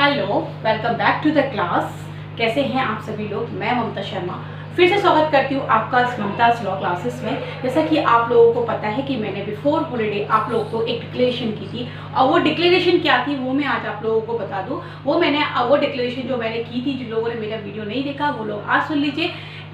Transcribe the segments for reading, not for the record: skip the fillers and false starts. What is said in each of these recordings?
Hello, welcome back to the class. कैसे हैं आप सभी लोग। मैं ममता शर्मा फिर से स्वागत करती हूँ आपका ममताज लॉ क्लासेस में। जैसा कि आप लोगों को पता है कि मैंने बिफोर हॉलीडे आप लोगों को एक डिक्लेरेशन की थी, और वो डिक्लेरेशन क्या थी वो मैं आज आप लोगों को बता दूँ। वो डिक्लेरेशन जो मैंने की थी, जिन लोगों ने मेरा वीडियो नहीं देखा वो लोग आज सुन लीजिए।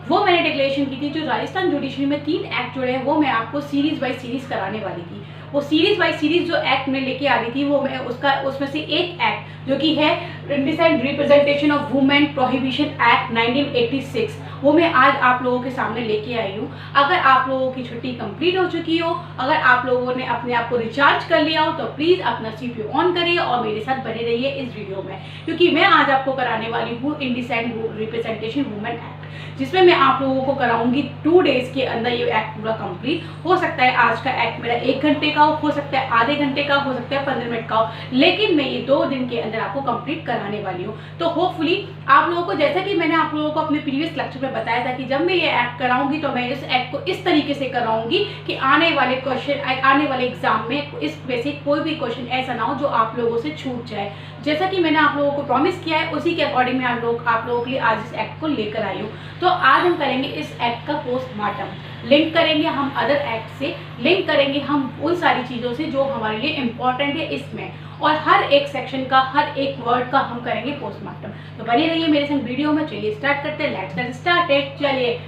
वो मैंने डिक्लेरेशन की थी जो राजस्थान जुडिशरी में 3 एक्ट जुड़े हैं, वो मैं आपको सीरीज बाय सीरीज कराने वाली थी। वो सीरीज बाय सीरीज जो एक्ट में लेके आ रही थी वो मैं उसमें से एक एक्ट जो कि है indecent representation of women prohibition act 1986, वो मैं आज आप लोगों के सामने लेके आई हूँ। अगर आप लोगों की छुट्टी कंप्लीट हो चुकी हो, अगर आप लोगों ने अपने आप को रिचार्ज कर लिया हो, तो प्लीज़ अपना CPU ऑन करिए और मेरे साथ बने रहिए इस वीडियो में, क्योंकि मैं आज आपको कराने वाली हूँ इंडिसेंट रिप्रेजेंटेशन वुमेन एक्ट, जिसमें मैं आप लोगों को कराऊंगी 2 डेज के अंदर ये एक्ट पूरा कंप्लीट। हो सकता है आज का एक्ट मेरा 1 घंटे का हो सकता है आधे घंटे का, हो सकता है 15 मिनट का हो, लेकिन मैं ये 2 दिन के अंदर आपको कंप्लीट कराने वाली हूँ। तो होपफुली आप लोगों को, जैसा कि मैंने आप लोगों को अपने प्रीवियस लेक्चर में बताया था कि जब मैं ये एक्ट कराऊंगी तो मैं इस एक्ट को इस तरीके से कराऊंगी कि आने वाले एग्जाम में इसमें से कोई भी क्वेश्चन ऐसा ना हो जो आप लोगों से छूट जाए। जैसा कि मैंने आप लोगों को प्रॉमिस किया है, उसी के अकॉर्डिंग मैं आप लोगों के लिए आज इस एक्ट को लेकर आई हूँ। तो आज हम करेंगे इस एक्ट का पोस्टमार्टम, लिंक करेंगे हम अदर एक्ट से, लिंक करेंगे हम उन सारी चीज़ों से जो हमारे लिए इम्पोर्टेंट है इसमें, और हर एक सेक्शन का, हर एक वर्ड का हम करेंगे पोस्टमार्टम। तो बने रहिए मेरे संग वीडियो में। चलिए स्टार्ट करते हैं, लेट्स गेट स्टार्टेड। चलिए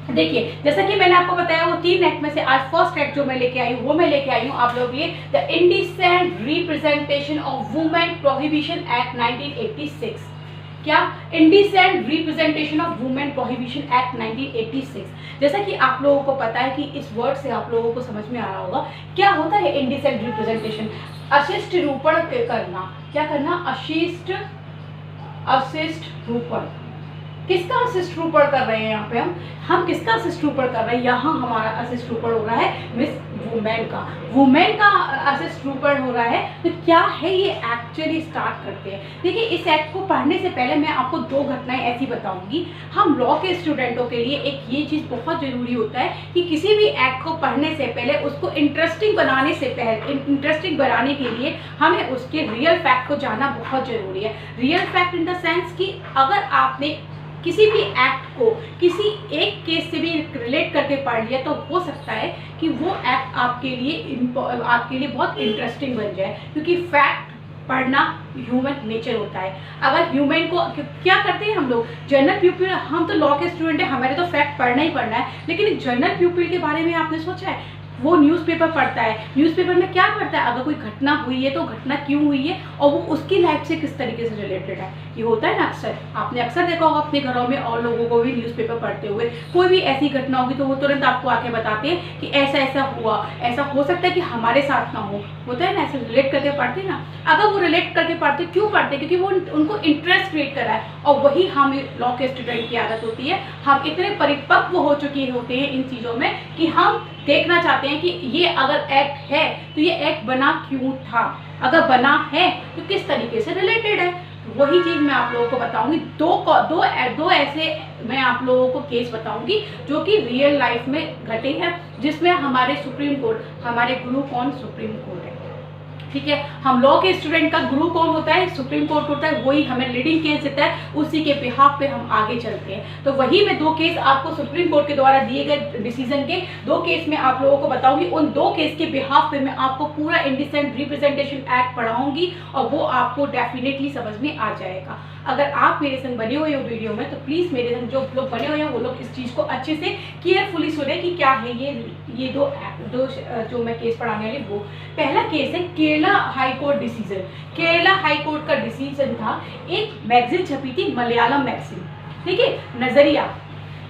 देखिए, जैसा कि मैंने आपको बताया वो 3 एक्ट में से आज फर्स्ट एक्ट जो मैं लेके आई हूँ वो मैं लेके आई हूँ आप लोगों के लिए, the indecent representation of women prohibition act 1986। क्या? Indecent representation of women prohibition act 1986। जैसा कि आप लोगों को पता है कि इस वर्ड से आप लोगों को समझ में आ रहा होगा क्या होता है इंडिसेंट रिप्रेजेंटेशन। अशिष्ट रूपण करना। क्या करना? अशिष्ट रूपण। किसका असिस्ट रूपण कर रहे हैं यहाँ पे हम किसका असिस्ट रूपण कर रहे हैं? यहाँ हमारा असिस्ट रूपण हो रहा है मिस वुमेन का असिस्ट रूपण हो रहा है। तो क्या है ये एक्चुअली स्टार्ट करते हैं। देखिए, इस एक्ट को पढ़ने से पहले मैं आपको 2 घटनाएं ऐसी बताऊंगी। हम लॉ के स्टूडेंटों के लिए एक ये चीज़ बहुत ज़रूरी होता है कि किसी भी एक्ट को पढ़ने से पहले उसको इंटरेस्टिंग बनाने के लिए हमें उसके रियल फैक्ट को जानना बहुत ज़रूरी है। Real fact in the sense कि अगर आपने किसी भी एक्ट को किसी एक केस से भी रिलेट करके पढ़ लिया तो हो सकता है कि वो एक्ट आपके लिए बहुत इंटरेस्टिंग बन जाए, क्योंकि फैक्ट पढ़ना ह्यूमन नेचर होता है। अगर ह्यूमन को क्या करते हैं हम लोग, जनरल पीपल, हम तो लॉ के स्टूडेंट हैं, हमारे तो फैक्ट पढ़ना ही पढ़ना है, लेकिन जनरल पीपल के बारे में आपने सोचा है? वो न्यूज़पेपर पढ़ता है, न्यूज़पेपर में क्या पढ़ता है? अगर कोई घटना हुई है तो घटना क्यों हुई है और वो उसकी लाइफ से किस तरीके से रिलेटेड है। ये होता है ना अक्सर, आपने अक्सर देखा होगा अपने घरों में और लोगों को भी न्यूज़पेपर पढ़ते हुए। कोई भी ऐसी घटना होगी तो वो तुरंत आपको आके बताते हैं कि ऐसा ऐसा हुआ, ऐसा हो सकता है कि हमारे साथ ना हो। होता है ना, ऐसे रिलेट करके पढ़ते ना। अगर वो रिलेट करके पढ़ते, क्यों पढ़ते? क्योंकि वो उनको इंटरेस्ट क्रिएट कर रहा है, और वही हम लॉ के स्टूडेंट की आदत होती है। हम इतने परिपक्व हो चुके होते हैं इन चीज़ों में कि हम देखना चाहते हैं कि ये अगर एक्ट है तो ये एक्ट बना क्यों था, अगर बना है तो किस तरीके से रिलेटेड है। वही चीज़ मैं आप लोगों को बताऊंगी। दो ऐसे मैं आप लोगों को केस बताऊंगी जो कि रियल लाइफ में घटे हैं, जिसमें हमारे सुप्रीम कोर्ट, हमारे गुरु कौन? सुप्रीम कोर्ट है। ठीक है, हम लॉ के स्टूडेंट का गुरु कौन होता है? सुप्रीम कोर्ट होता है। वही हमें लीडिंग केस देता है, उसी के बिहाफ पे हम आगे चलते हैं। तो वही मैं 2 केस आपको सुप्रीम कोर्ट के द्वारा दिए गए डिसीजन के 2 केस में आप लोगों को बताऊंगी। उन 2 केस के बिहाफ पे मैं आपको पूरा इंडिसेंट रिप्रेजेंटेशन एक्ट पढ़ाऊंगी, और वो आपको डेफिनेटली समझ में आ जाएगा। अगर आप मेरे संग बने हुए हो वीडियो में तो प्लीज़ मेरे संग जो लोग बने हुए हैं वो लोग इस चीज़ को अच्छे से केयरफुली सुने कि क्या है ये दो जो मैं केस पढ़ाने वाली। वो पहला केस है Kerala high court decision. Kerala high court का डिसीजन था, एक मैगजीन छपी थी, मलयालम मैगजीन। ठीक है, नज़रिया।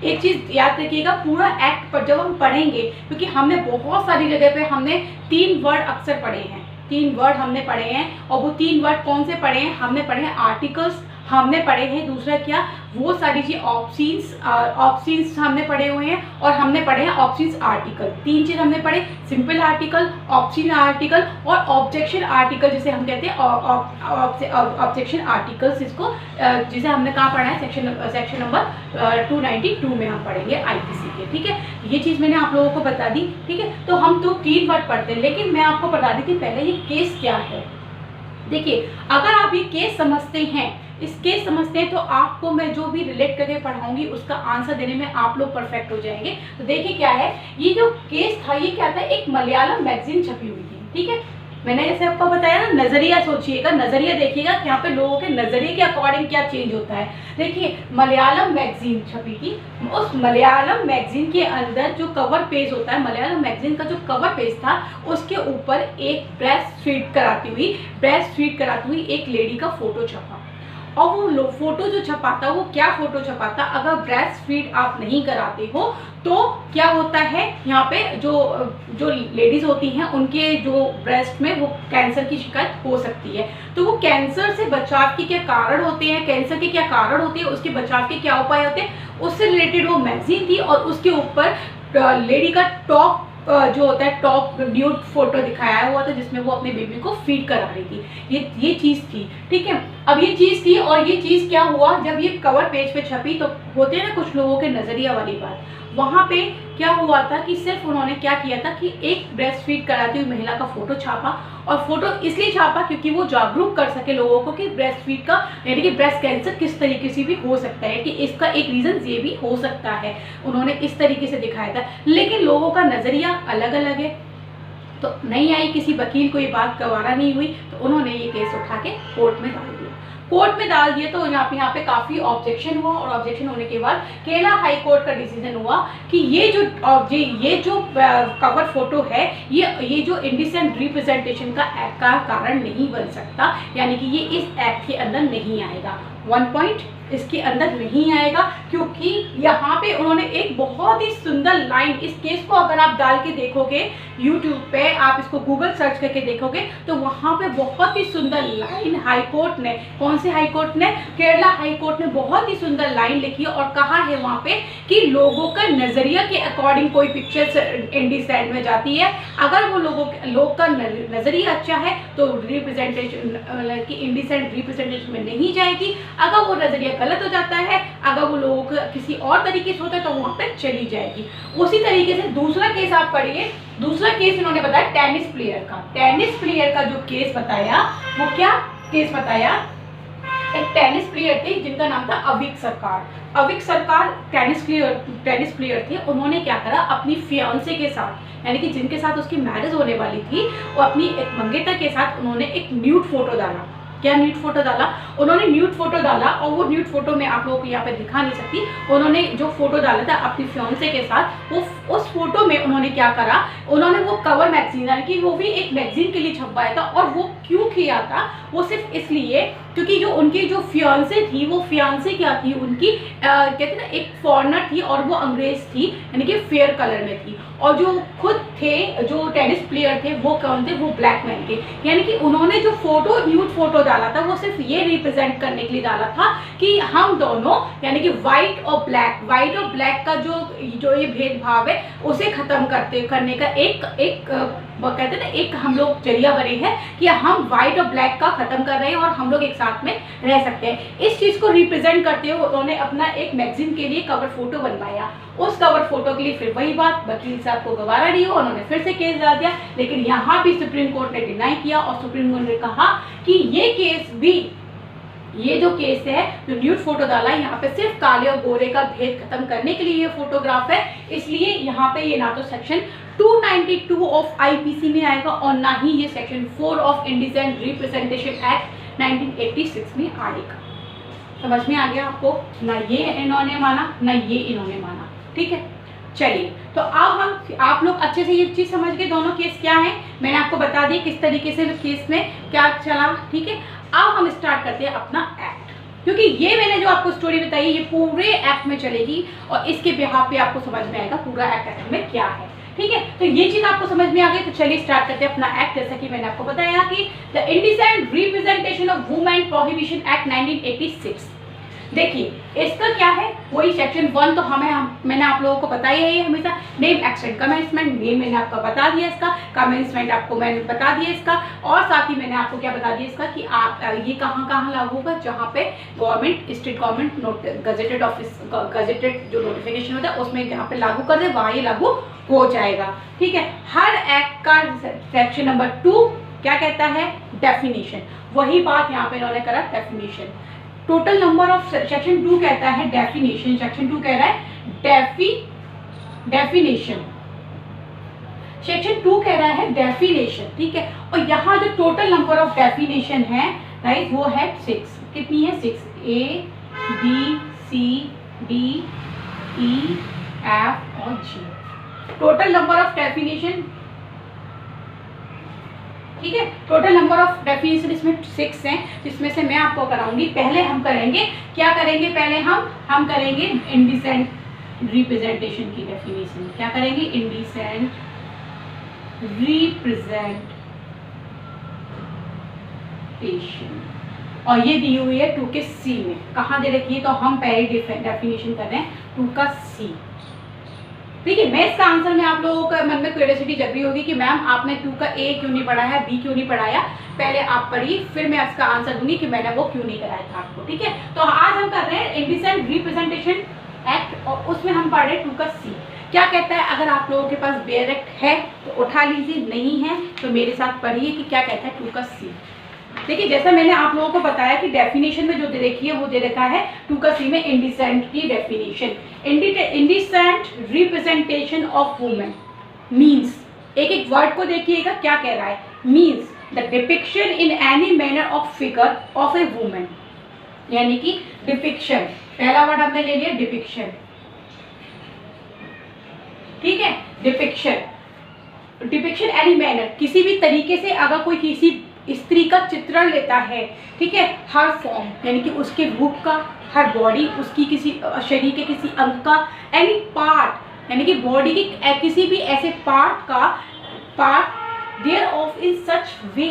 एक चीज़ याद रखिएगा, पूरा एक्ट पर जब हम पढ़ेंगे, क्योंकि हमने बहुत सारी जगह पे हमने 3 वर्ड अक्सर पढ़े हैं, 3 वर्ड हमने पढ़े हैं, और वो 3 वर्ड कौन से पढ़े हैं? हमने पढ़े हैं आर्टिकल्स, हमने पढ़े हैं दूसरा क्या, वो सारी चीज़ ऑप्शंस हमने पढ़े हुए हैं, और हमने पढ़े हैं ऑप्शंस आर्टिकल। 3 चीज़ हमने पढ़े, सिंपल आर्टिकल, ऑप्शन आर्टिकल और ऑब्जेक्शन आर्टिकल, जिसे हम कहते हैं ऑब्जेक्शन आर्टिकल्स, जिसे हमने कहाँ पढ़ा है? सेक्शन नंबर 292 में हम पढ़ेंगे IPC के। ठीक है, ये चीज़ मैंने आप लोगों को बता दी। ठीक है, तो हम तो 3 वर्ड पढ़ते हैं, लेकिन मैं आपको बता दी थी पहले ये केस क्या है। देखिए, अगर आप ये केस समझते हैं, इस केस समझते हैं, तो आपको मैं जो भी रिलेट करके पढ़ाऊंगी उसका आंसर देने में आप लोग परफेक्ट हो जाएंगे। तो देखिए क्या है, ये जो केस था ये क्या था, एक मलयालम मैगजीन छपी हुई थी, ठीक है। मैंने जैसे आपको बताया ना, नजरिया सोचिएगा, नजरिया देखिएगा कि यहाँ पे लोगों के नजरिए के अकॉर्डिंग क्या चेंज होता है। देखिए, मलयालम मैगजीन छपी थी, उस मलयालम मैगजीन के अंदर जो कवर पेज होता है, मलयालम मैगजीन का जो कवर पेज था, उसके ऊपर एक ब्रेस्ट फीड कराती हुई एक लेडी का फोटो छपा। और वो फोटो जो छपाता, वो क्या फोटो छपाता, अगर ब्रेस्ट फीड आप नहीं कराते हो तो क्या होता है, यहाँ पे जो लेडीज होती हैं उनके जो ब्रेस्ट में वो कैंसर की शिकायत हो सकती है। तो वो कैंसर से बचाव के क्या कारण होते हैं, कैंसर के क्या कारण होते हैं, उसके बचाव के क्या उपाय होते हैं, उससे रिलेटेड वो मैगजीन थी। और उसके ऊपर लेडी का टॉप जो होता है, टॉप न्यूड फोटो दिखाया हुआ था, जिसमें वो अपने बेबी को फीड करा रही थी। ये चीज़ थी, ठीक है। अब ये चीज़ थी, और ये चीज़ क्या हुआ, जब ये कवर पेज पे छपी तो होते हैं ना कुछ लोगों के नज़रिया वाली बात, वहाँ पे क्या हुआ था कि सिर्फ उन्होंने क्या किया था कि एक ब्रेस्ट फीड कराती हुई महिला का फोटो छापा। और फोटो इसलिए छापा क्योंकि वो जागरूक कर सके लोगों को कि ब्रेस्ट फीड का, यानी कि ब्रेस्ट कैंसर किस तरीके से भी हो सकता है, कि इसका एक रीज़न ये भी हो सकता है। उन्होंने इस तरीके से दिखाया था, लेकिन लोगों का नज़रिया अलग अलग है। तो नहीं आई, किसी वकील को ये बात गवारा नहीं हुई, तो उन्होंने ये केस उठा के कोर्ट में डाल दिया। कोर्ट में डाल दिया तो यहाँ पे काफ़ी ऑब्जेक्शन हुआ, और ऑब्जेक्शन होने के बाद केरला हाई कोर्ट का डिसीजन हुआ कि ये जो कवर फोटो है, ये जो इंडिसेंट रिप्रेजेंटेशन का एक्ट का कारण नहीं बन सकता, यानी कि ये इस एक्ट के अंदर नहीं आएगा। 1 पॉइंट इसके अंदर नहीं आएगा, क्योंकि यहाँ पे उन्होंने एक बहुत ही सुंदर लाइन, इस केस को अगर आप डाल के देखोगे यूट्यूब पे, आप इसको गूगल सर्च करके देखोगे, तो वहाँ पे बहुत ही सुंदर लाइन हाई कोर्ट ने, कौन से हाई कोर्ट ने, केरला हाई कोर्ट ने बहुत ही सुंदर लाइन लिखी और कहा है वहाँ पे कि लोगों का नज़रिया के अकॉर्डिंग कोई पिक्चर इंडिसेंट में जाती है। अगर वो लोग का नज़रिया अच्छा है तो रिप्रेजेंटेशन की इंडिसेंट रिप्रेजेंटेशन में नहीं जाएगी। अगर वो नज़रिया गलत हो जाता है, अगर वो लोगों का किसी और तरीके से होता है, तो वहाँ पे चली जाएगी। उसी तरीके से दूसरा केस आप पढ़िए। दूसरा केस इन्होंने बताया टेनिस प्लेयर का जो केस बताया, वो क्या केस बताया, एक टेनिस प्लेयर थे जिनका नाम था अविक सरकार टेनिस प्लेयर थे। उन्होंने क्या करा, अपनी फियांसे के साथ, यानी कि जिनके साथ उसकी मैरिज होने वाली थी, वो अपनी एक मंगेतर के साथ उन्होंने एक न्यूड फोटो डाला। क्या न्यूड फोटो डाला, उन्होंने न्यूड फोटो डाला, और वो न्यूड फोटो में आप लोगों को यहाँ पे दिखा नहीं सकती, उन्होंने जो फोटो डाला था अपनी फियांसे के साथ, वो उस फोटो में उन्होंने क्या करा, उन्होंने वो कवर मैगजीन, यानी कि वो भी एक मैगजीन के लिए छपवाया था। और वो क्यों किया था, वो सिर्फ इसलिए क्योंकि जो उनकी जो फियांसे थी, वो फियांसे क्या थी उनकी, कहते हैं ना, एक फॉरेनर थी और वो अंग्रेज थी, यानी कि फेयर कलर में थी। और जो खुद थे, जो टेनिस प्लेयर थे, वो कौन थे, वो ब्लैक मैन थे। यानी कि उन्होंने जो फोटो न्यूड फोटो डाला था, वो सिर्फ ये रिप्रेजेंट करने के लिए डाला था कि हम दोनों, यानी कि वाइट और ब्लैक का जो ये भेदभाव है, उसे खत्म करने का एक वो कहते हैं ना, एक हम लोग जरिया बने हैं कि हम व्हाइट और ब्लैक का खत्म कर रहे हैं और हम लोग एक साथ में रह सकते हैं। इस चीज़ को रिप्रेजेंट करते हुए उन्होंने अपना एक मैगजीन के लिए कवर फोटो बनवाया। उस कवर फोटो के लिए फिर वही बात, वकील साहब को गवारा नहीं हो, उन्होंने फिर से केस डाल दिया। लेकिन यहाँ भी सुप्रीम कोर्ट ने डिनाई किया, और सुप्रीम कोर्ट ने कहा कि ये जो केस है, जो न्यूड फोटो डाला है, यहाँ पे सिर्फ काले और गोरे का भेद खत्म करने के लिए ये फोटोग्राफ है, इसलिए यहाँ पे ये ना तो सेक्शन 292 ऑफ आईपीसी में आएगा और ना ही ये section 4 of indecent representation act 1986 में आएगा। समझ में आ गया आपको, ना ये इन्होंने माना ना ये इन्होंने माना, ठीक है। चलिए, तो अब आप लोग अच्छे से ये चीज़ समझ गए दोनों केस क्या है, मैंने आपको बता दी किस तरीके से केस में क्या चला, ठीक है। अब हम स्टार्ट करते हैं अपना एक्ट, क्योंकि ये मैंने जो आपको स्टोरी बताई ये पूरे एक्ट में चलेगी और इसके बिहाफ पे आपको समझ में आएगा पूरा एक्ट में क्या है, ठीक है। तो ये चीज़ आपको समझ में आ गई, तो चलिए स्टार्ट करते हैं अपना एक्ट। जैसा कि मैंने आपको बताया कि the indecent representation of women prohibition act 1986। देखिए, इसका क्या है, वही सेक्शन 1 तो मैंने आप लोगों को बताया है हमेशा, नेम एक्सटेंड कमेंसमेंट, नेम मैंने आपको बता दिया, इसका कमेंसमेंट आपको मैंने बता दिया इसका, और साथ ही मैंने आपको क्या बता दिया इसका कि आप ये कहाँ लागू होगा, जहाँ पे गवर्नमेंट, स्टेट गवर्नमेंट गजेटेड जो नोटिफिकेशन होता है उसमें जहाँ पे लागू कर दे वहाँ ये लागू हो जाएगा, ठीक है। हर एक्ट का सेक्शन नंबर 2 क्या कहता है, डेफिनेशन, वही बात यहाँ पे इन्होंने करा definition. Total number of section 2 कहता है डेफिनेशन, सेक्शन 2 कह रहा है डेफिनेशन, सेक्शन 2 कह रहा है डेफिनेशन, ठीक है। और यहाँ जो टोटल नंबर ऑफ डेफिनेशन है राइट वो है 6। कितनी है? 6। A B C D E F और G, total number of definition, ठीक है। टोटल नंबर ऑफ डेफिनेशन इसमें 6 हैं, जिसमें से मैं आपको कराऊंगी। पहले हम करेंगे क्या करेंगे, पहले हम करेंगे इंडिसेंट रिप्रेजेंटेशन की डेफिनेशन। क्या करेंगे? इंडिसेंट रिप्रेजेंटेशन, और ये दी हुई है 2 के C में। कहाँ दे रखी है? तो हम पहले डेफिनेशन कर रहे हैं 2 का C, ठीक है। मैं इसका आंसर में आप लोगों का मन में क्यूरियोसिटी जग रही होगी कि मैम आपने 2 का A क्यों नहीं पढ़ाया, B क्यों नहीं पढ़ाया। पहले आप पढ़िए, फिर मैं इसका आंसर दूंगी कि मैंने वो क्यों नहीं कराया था आपको, ठीक है। तो आज हम कर रहे हैं इंडिसेंट रिप्रेजेंटेशन एक्ट, और उसमें हम पढ़ रहे हैं 2 का C। क्या कहता है? अगर आप लोगों के पास बेयर एक्ट है तो उठा लीजिए, नहीं है तो मेरे साथ पढ़िए कि क्या कहता है 2 का C। देखिए, जैसा मैंने आप लोगों को बताया कि डेफिनेशन में जो दे रखी है वो दे रखा है 2 का C में इंडिसेंट की definition. Indecent representation of women means, एक एक वर्ड को देखिएगा क्या कह रहा है। Means the depiction in any manner of figure of A women, यानी कि डिपिक्शन, पहला वर्ड हमने ले लिया डिपिक्शन, ठीक है। डिपिक्शन एनी मैनर, किसी भी तरीके से अगर कोई किसी स्त्री का चित्रण लेता है, ठीक है, हर फॉर्म, यानी कि उसके रूप का, हर बॉडी, उसकी किसी शरीर के किसी अंग का, एनी पार्ट, यानी कि बॉडी के किसी भी ऐसे part thereof in such way,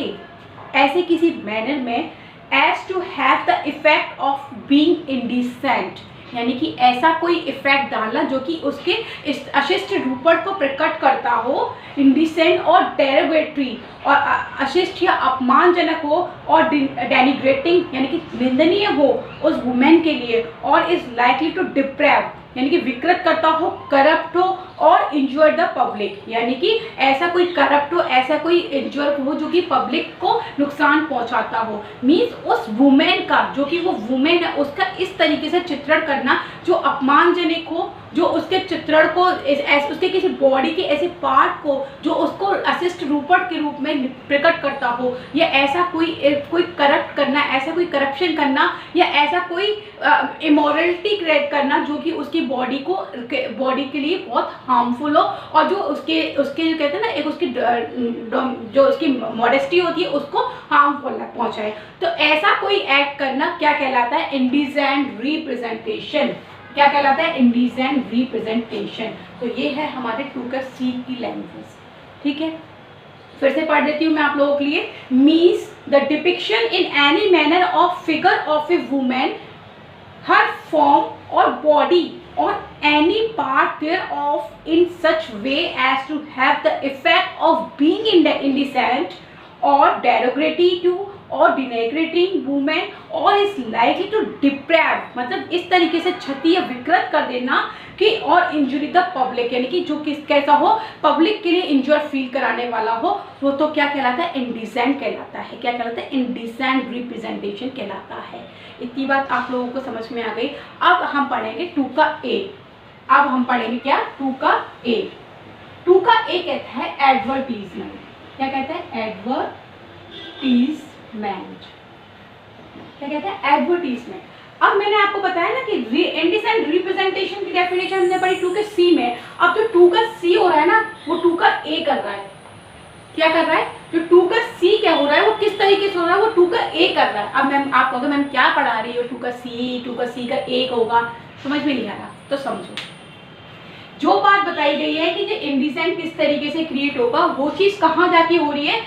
ऐसे किसी मैनर में, as to have the effect of being indecent, यानी कि ऐसा कोई इफेक्ट डालना जो कि उसके इस अशिष्ट रूपण को प्रकट करता हो, इंडिसेंट और डेरोगेटरी, और अशिष्ट या अपमानजनक हो, और डेनिग्रेटिंग यानी कि निंदनीय हो उस वुमेन के लिए, और इज लाइकली टू डिप्रेव यानी कि विकृत करता हो, करप्ट हो, और इंजूर द पब्लिक, यानी कि ऐसा कोई करप्ट हो, ऐसा कोई इंजूर हो जो कि पब्लिक को नुकसान पहुंचाता हो। मीन्स उस वुमेन का, जो कि वो वुमेन है, उसका इस तरीके से चित्रण करना जो अपमानजनक हो, जो उसके चित्रण को, उसके किसी बॉडी के ऐसे पार्ट को जो उसको अशिष्ट रूपण के रूप में प्रकट करता हो, या ऐसा कोई करप्ट करना, ऐसा कोई करप्शन करना, या ऐसा कोई इमोरलिटी क्रिएट करना जो कि उसकी बॉडी के लिए बहुत हार्मफुल हो, और जो उसके जो कहते हैं ना, एक उसकी जो उसकी मॉडेस्टी होती है उसको हार्मफुल पहुंचाए। तो ऐसा कोई एक्ट करना क्या कहलाता है? Indecent representation. क्या कहलाता है? Indecent representation. तो ये है हमारे 2 का C की लैंग्वेज, ठीक है। फिर से पढ़ देती हूँ मैं आप लोगों के लिए। Means the depiction in any manner of figure of A women, her form और body or any part thereof in such way as to have the effect of being indecent or derogatory to or denigrating women or is likely to deprive, मतलब इस तरीके से क्षति या विकृत कर देना कि, और इंजुरी द पब्लिक, यानी कि जो कैसा हो, पब्लिक के लिए इंजोर फील कराने वाला हो, वो तो क्या कहलाता है? इंडिसेंट कहलाता है। क्या कहलाता है? इंडिसेंट रिप्रेजेंटेशन कहलाता है। इतनी बात आप लोगों को समझ में आ गई। अब हम पढ़ेंगे 2 का A। अब हम पढ़ेंगे क्या? 2 का A। 2 का A कहता है एडवर्टीजमेंट। क्या कहता है? एडवर्टीजमेंट। क्या कहता है? एडवर्टीजमेंट। अब मैंने आपको बताया ना कि इंडिसेंट रिप्रेजेंटेशन की डेफिनेशन हमने पढ़ी 2 के C में। अब जो 2 का C हो रहा है ना, वो 2 का A कर रहा है। क्या कर रहा है? जो 2 का C क्या हो रहा है, वो किस तरीके से हो रहा है? वो 2 का A कर रहा है। अब मैम आप कहोगे मैम क्या पढ़ा रही हो, 2 का C का A होगा, समझ में नहीं आ रहा तो समझो। जो बात बताई गई है कि जो इंडिसेंट किस तरीके से क्रिएट होगा, वो चीज़ कहाँ जाके हो रही है,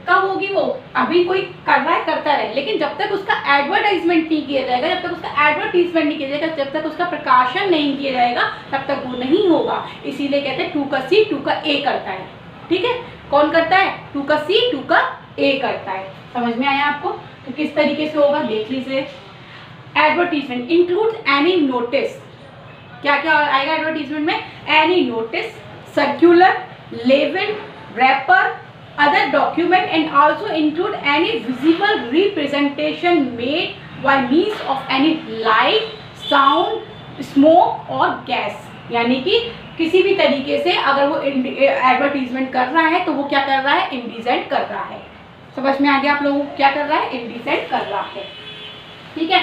कब होगी? वो अभी कोई कर रहा है, करता रहे, लेकिन जब तक उसका एडवर्टाइजमेंट नहीं किया जाएगा, जब तक उसका एडवर्टीजमेंट नहीं किया जाएगा, जब तक उसका प्रकाशन नहीं किया जाएगा, तब तक वो नहीं होगा। इसीलिए कहते हैं 2 का C 2 का A करता है, ठीक है। कौन करता है? 2 का C 2 का A करता है। समझ में आया आपको? तो किस तरीके से होगा देख लीजिए। Advertisement include any notice. क्या क्या आएगा एडवर्टीजमेंट में? एनी नोटिस, सर्कुलर, लेवल, wrapper, other document and also include any visible representation made by means of any light, sound, smoke or gas। यानी कि किसी भी तरीके से अगर वो एडवर्टीजमेंट कर रहा है तो वो क्या कर रहा है, इंडिसेंट कर रहा है। समझ में आ गया आप लोगों को क्या कर रहा है, इंडिसेंट कर रहा है। ठीक है,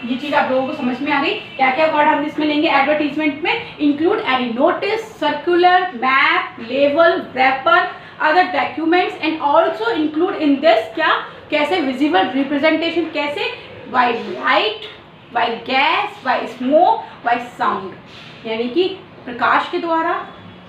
ये चीज आप लोगों को समझ में आ गई। क्या क्या वर्ड हम इसमें लेंगे एडवर्टीजमेंट में, include any notice, circular, map, label, wrapper, other documents and also include in this क्या, कैसे विजिबल रिप्रेजेंटेशन, कैसे by light, by gas, by smoke, by sound. यानी कि प्रकाश के द्वारा,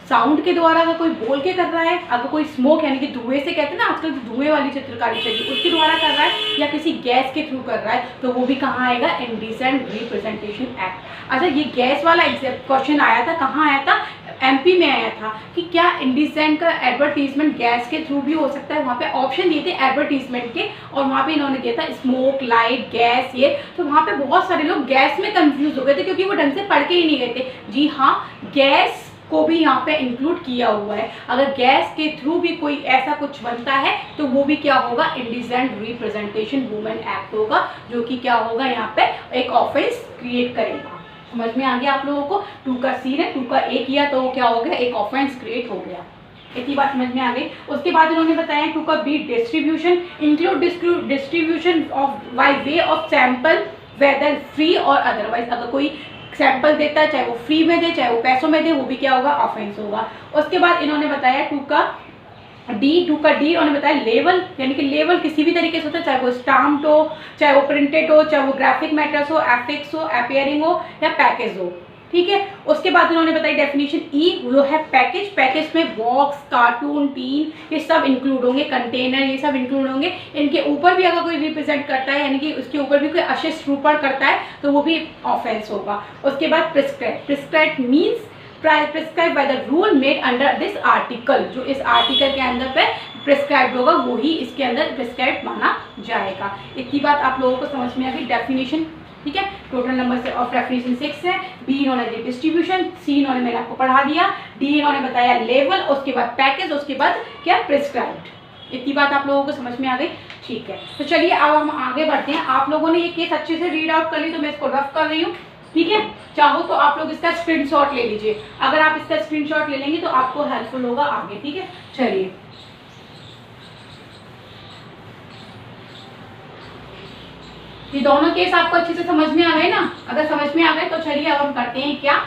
साउंड के द्वारा, अगर कोई बोल के कर रहा है, अगर कोई स्मोक यानी कि धुएं से कहते हैं ना आजकल धुएं वाली चित्रकारी चली, उसके द्वारा कर रहा है, या किसी गैस के थ्रू कर रहा है, तो वो भी कहाँ आएगा, इंडिसेंट रिप्रेजेंटेशन एक्ट। अच्छा, ये गैस वाला क्वेश्चन आया था, कहाँ आया था, एमपी में आया था कि क्या इंडिसेंट का एडवर्टीजमेंट गैस के थ्रू भी हो सकता है। वहाँ पे ऑप्शन दिए थे एडवर्टीजमेंट के, और वहाँ पे इन्होंने दिया था स्मोक, लाइट, गैस, ये तो वहाँ पे बहुत सारे लोग गैस में कंफ्यूज हो गए थे क्योंकि वो ढंग से पढ़ के ही नहीं गए थे। जी हाँ, गैस को भी यहाँ पे इंक्लूड किया हुआ है। अगर गैस के थ्रू भी कोई ऐसा कुछ बनता है तो वो भी क्या होगा, इंडिसेंट रिप्रेजेंटेशन वुमेन एक्ट होगा, जो कि क्या होगा, यहाँ पे एक ऑफेंस क्रिएट करेगा। समझ में आ गया आप लोगों को, 2 का सी ने 2 का ए किया तो क्या हो गया, एक ऑफेंस क्रिएट हो गया। इतनी बात समझ में आ गई। उसके बाद इन्होंने बताया 2 का B, distribution, include distribution of by way of sample whether free और अदरवाइज। अगर कोई सैंपल देता है, चाहे वो फ्री में दे चाहे वो पैसों में दे, वो भी क्या होगा, ऑफेंस होगा। उसके बाद इन्होंने बताया 2 का डी इन्होंने बताया लेवल, यानी कि लेवल किसी भी तरीके से होता है, चाहे वो स्टाम्प्ड हो, चाहे वो प्रिंटेड हो, चाहे वो ग्राफिक मैटर्स हो, एफिक्स हो, अपीयरिंग हो या पैकेज हो। ठीक है, उसके बाद इन्होंने बताई डेफिनेशन ई, वो है पैकेज। पैकेज में बॉक्स, कार्टून, टीन, ये सब इंक्लूड होंगे, कंटेनर, ये सब इंक्लूड होंगे। इनके ऊपर भी अगर कोई रिप्रेजेंट करता है, यानी कि उसके ऊपर भी कोई अशिष्ट करता है तो वो भी ऑफेंस होगा। उसके बाद prescribe means prescribe by the rule made under this article, जो इस आर्टिकल के अंदर पे प्रिस्क्राइब होगा वही इसके अंदर प्रिस्क्राइब माना जाएगा। इतनी बात आप लोगों को समझ में आ गई। डेफिनेशन, ठीक है, टोटल नंबर से ऑफ डेफिनेशन 6 है। बी इन्होंने दी डिस्ट्रीब्यूशन, सी इन्होंने मैंने आपको पढ़ा दिया, डी इन्होंने बताया लेवल, उसके बाद पैकेज, उसके बाद क्या, प्रिस्क्राइब्ड। इतनी बात आप लोगों को समझ में आ गई। ठीक है, तो चलिए अब हम आगे बढ़ते हैं। आप लोगों ने ये केस अच्छे से रीड आउट कर ली तो मैं इसको रफ कर रही हूँ। ठीक है, चाहो तो आप लोग इसका स्क्रीनशॉट ले लीजिए। अगर आप इसका स्क्रीनशॉट ले लेंगे तो आपको हेल्पफुल होगा आगे। ठीक है, चलिए ये दोनों केस आपको अच्छे से समझ में आ गए ना। अगर समझ में आ गए तो चलिए अब हम करते हैं क्या,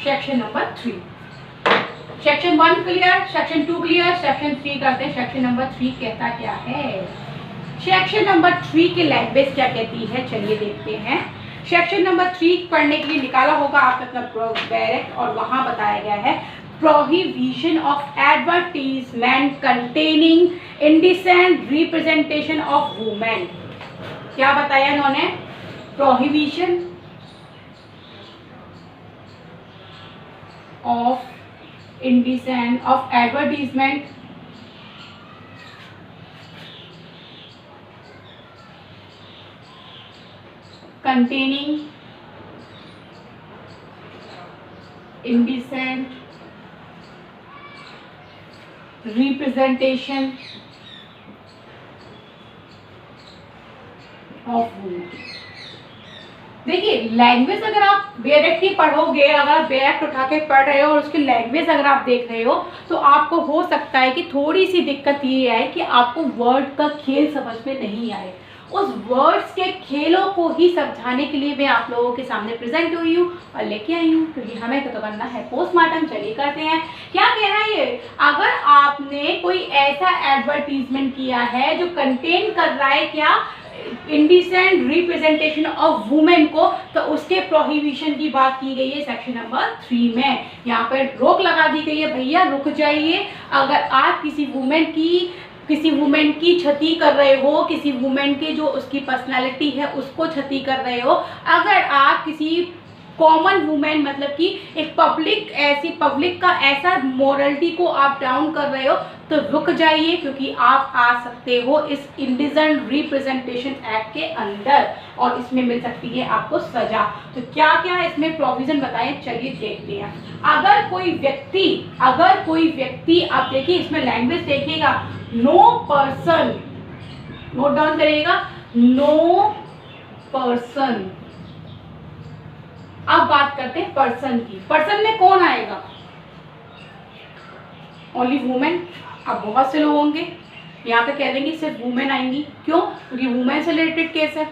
section number 3। Section 1 clear, section 2 clear, section 3 करते हैं। सेक्शन नंबर 3 कहता क्या है, सेक्शन नंबर 3 की लैंग्वेज क्या कहती है, चलिए देखते हैं। सेक्शन नंबर 3 पढ़ने के लिए निकाला होगा आपने अपना बैरक, और वहां बताया गया है prohibition of advertisement containing indecent representation of women. क्या बताया इन्होंने, prohibition of indecent of advertisement containing indecent representation of women। देखिए लैंग्वेज अगर आप डायरेक्ट ही पढ़ोगे, अगर डायरेक्ट उठा के पढ़ रहे हो और उसकी लैंग्वेज अगर आप देख रहे हो तो आपको हो सकता है कि थोड़ी सी दिक्कत ये आए कि आपको वर्ड का खेल समझ में नहीं आए। उस वर्ड्स के खेलों को ही समझाने के लिए मैं आप लोगों के सामने प्रेजेंट हुई हूँ और लेके आई हूँ, क्योंकि हमें तो करना है पोस्टमार्टम। चलिए करते हैं। क्या कह रहा है ये, अगर आपने कोई ऐसा एडवर्टीजमेंट किया है जो कंटेन कर रहा है क्या, इंडिसेंट रिप्रेजेंटेशन ऑफ वुमेन को, तो उसके प्रोहिबिशन की बात की गई है सेक्शन नंबर 3 में। यहाँ पर रोक लगा दी गई है, भैया रुक जाइए। अगर आप किसी वुमेन की क्षति कर रहे हो, किसी वुमेन के जो उसकी पर्सनालिटी है उसको क्षति कर रहे हो, अगर आप किसी कॉमन वुमेन मतलब कि एक पब्लिक का ऐसा मोरलिटी को आप डाउन कर रहे हो, तो रुक जाइए, क्योंकि आप आ सकते हो इस इंडिसेंट रिप्रेजेंटेशन एक्ट के अंदर और इसमें मिल सकती है आपको सजा। तो क्या क्या इसमें प्रोविजन बताएं, चलिए देखते हैं। अगर कोई व्यक्ति आप देखिए इसमें लैंग्वेज देखिएगा, नो पर्सन, नोट डाउन करिएगा, नो पर्सन। अब बात करते हैं पर्सन की। पर्सन में कौन आएगा? Only women. अब बहुत से लोग होंगे यहाँ पे कह देंगे सिर्फ वुमेन आएंगी, क्यों? क्योंकि वुमेन से रिलेटेड केस है,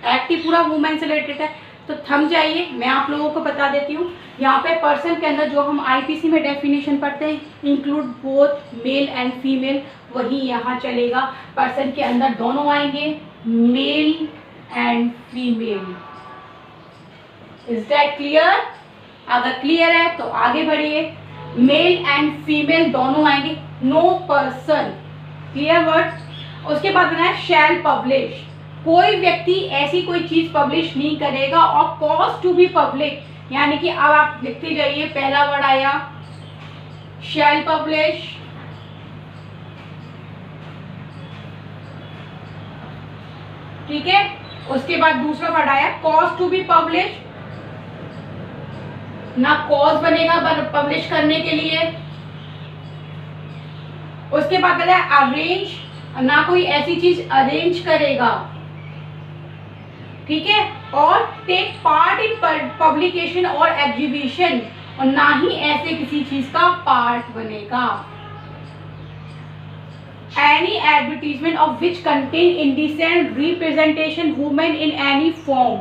एक्ट ही पूरा वुमेन से रिलेटेड है। तो थम जाइए, मैं आप लोगों को बता देती हूँ। यहाँ पे पर्सन के अंदर जो हम आईपीसी में डेफिनेशन पढ़ते हैं, include both male and female, वही यहाँ चलेगा। पर्सन के अंदर दोनों आएंगे, male and female. Is that clear? अगर क्लियर है तो आगे बढ़िए। मेल एंड फीमेल दोनों आएंगे, नो पर्सन, क्लियर वर्ड। उसके बाद बनाया शैल पब्लिश, कोई व्यक्ति ऐसी कोई चीज पब्लिश नहीं करेगा। और कॉज टू बी पब्लिक, यानी कि अब आप लिखते जाइए, पहला वर्ड आया शैल पब्लिश, ठीक है। उसके बाद दूसरा वर्ड आया कॉज टू बी पब्लिश, ना कॉज बनेगा पब्लिश करने के लिए। उसके बाद बताया अरेंज, ना कोई ऐसी चीज अरेंज करेगा, ठीक है। और टेक पार्ट इन पब्लिकेशन और एग्जीबिशन, और ना ही ऐसे किसी चीज का पार्ट बनेगा। Any advertisement of which contain indecent representation women in any form,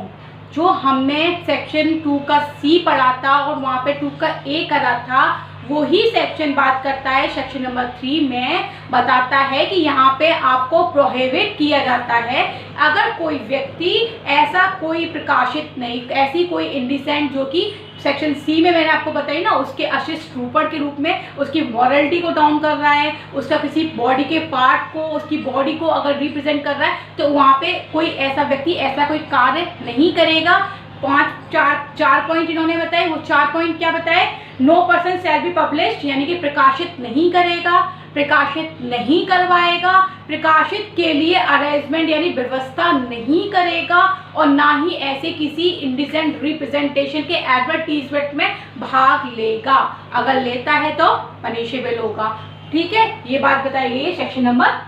जो हमने सेक्शन 2 का सी पढ़ा था और वहाँ पे 2 का ए करा था, वही सेक्शन बात करता है। सेक्शन नंबर 3 में बताता है कि यहाँ पे आपको प्रोहिबिट किया जाता है, अगर कोई व्यक्ति ऐसा कोई प्रकाशित नहीं, ऐसी कोई इंडिसेंट, जो कि सेक्शन सी में मैंने आपको बताई ना, उसके अशिष्ट रूपण के रूप में उसकी मॉरलिटी को डाउन कर रहा है, उसका किसी बॉडी के पार्ट को, उसकी बॉडी को अगर रिप्रेजेंट कर रहा है, तो वहाँ पे कोई ऐसा व्यक्ति ऐसा कोई कार्य नहीं करेगा। चार पॉइंट इन्होंने बताए, वो 4 पॉइंट क्या बताए? No person shall be published, यानी कि प्रकाशित नहीं करेगा, प्रकाशित नहीं करवाएगा, प्रकाशित के लिए अरेंजमेंट यानी व्यवस्था नहीं करेगा, और ना ही ऐसे किसी इंडिसेंट रिप्रेजेंटेशन के एडवर्टीजमेंट में भाग लेगा। अगर लेता है तो पनिशेबल होगा, ठीक है। ये बात बताई गई है सेक्शन नंबर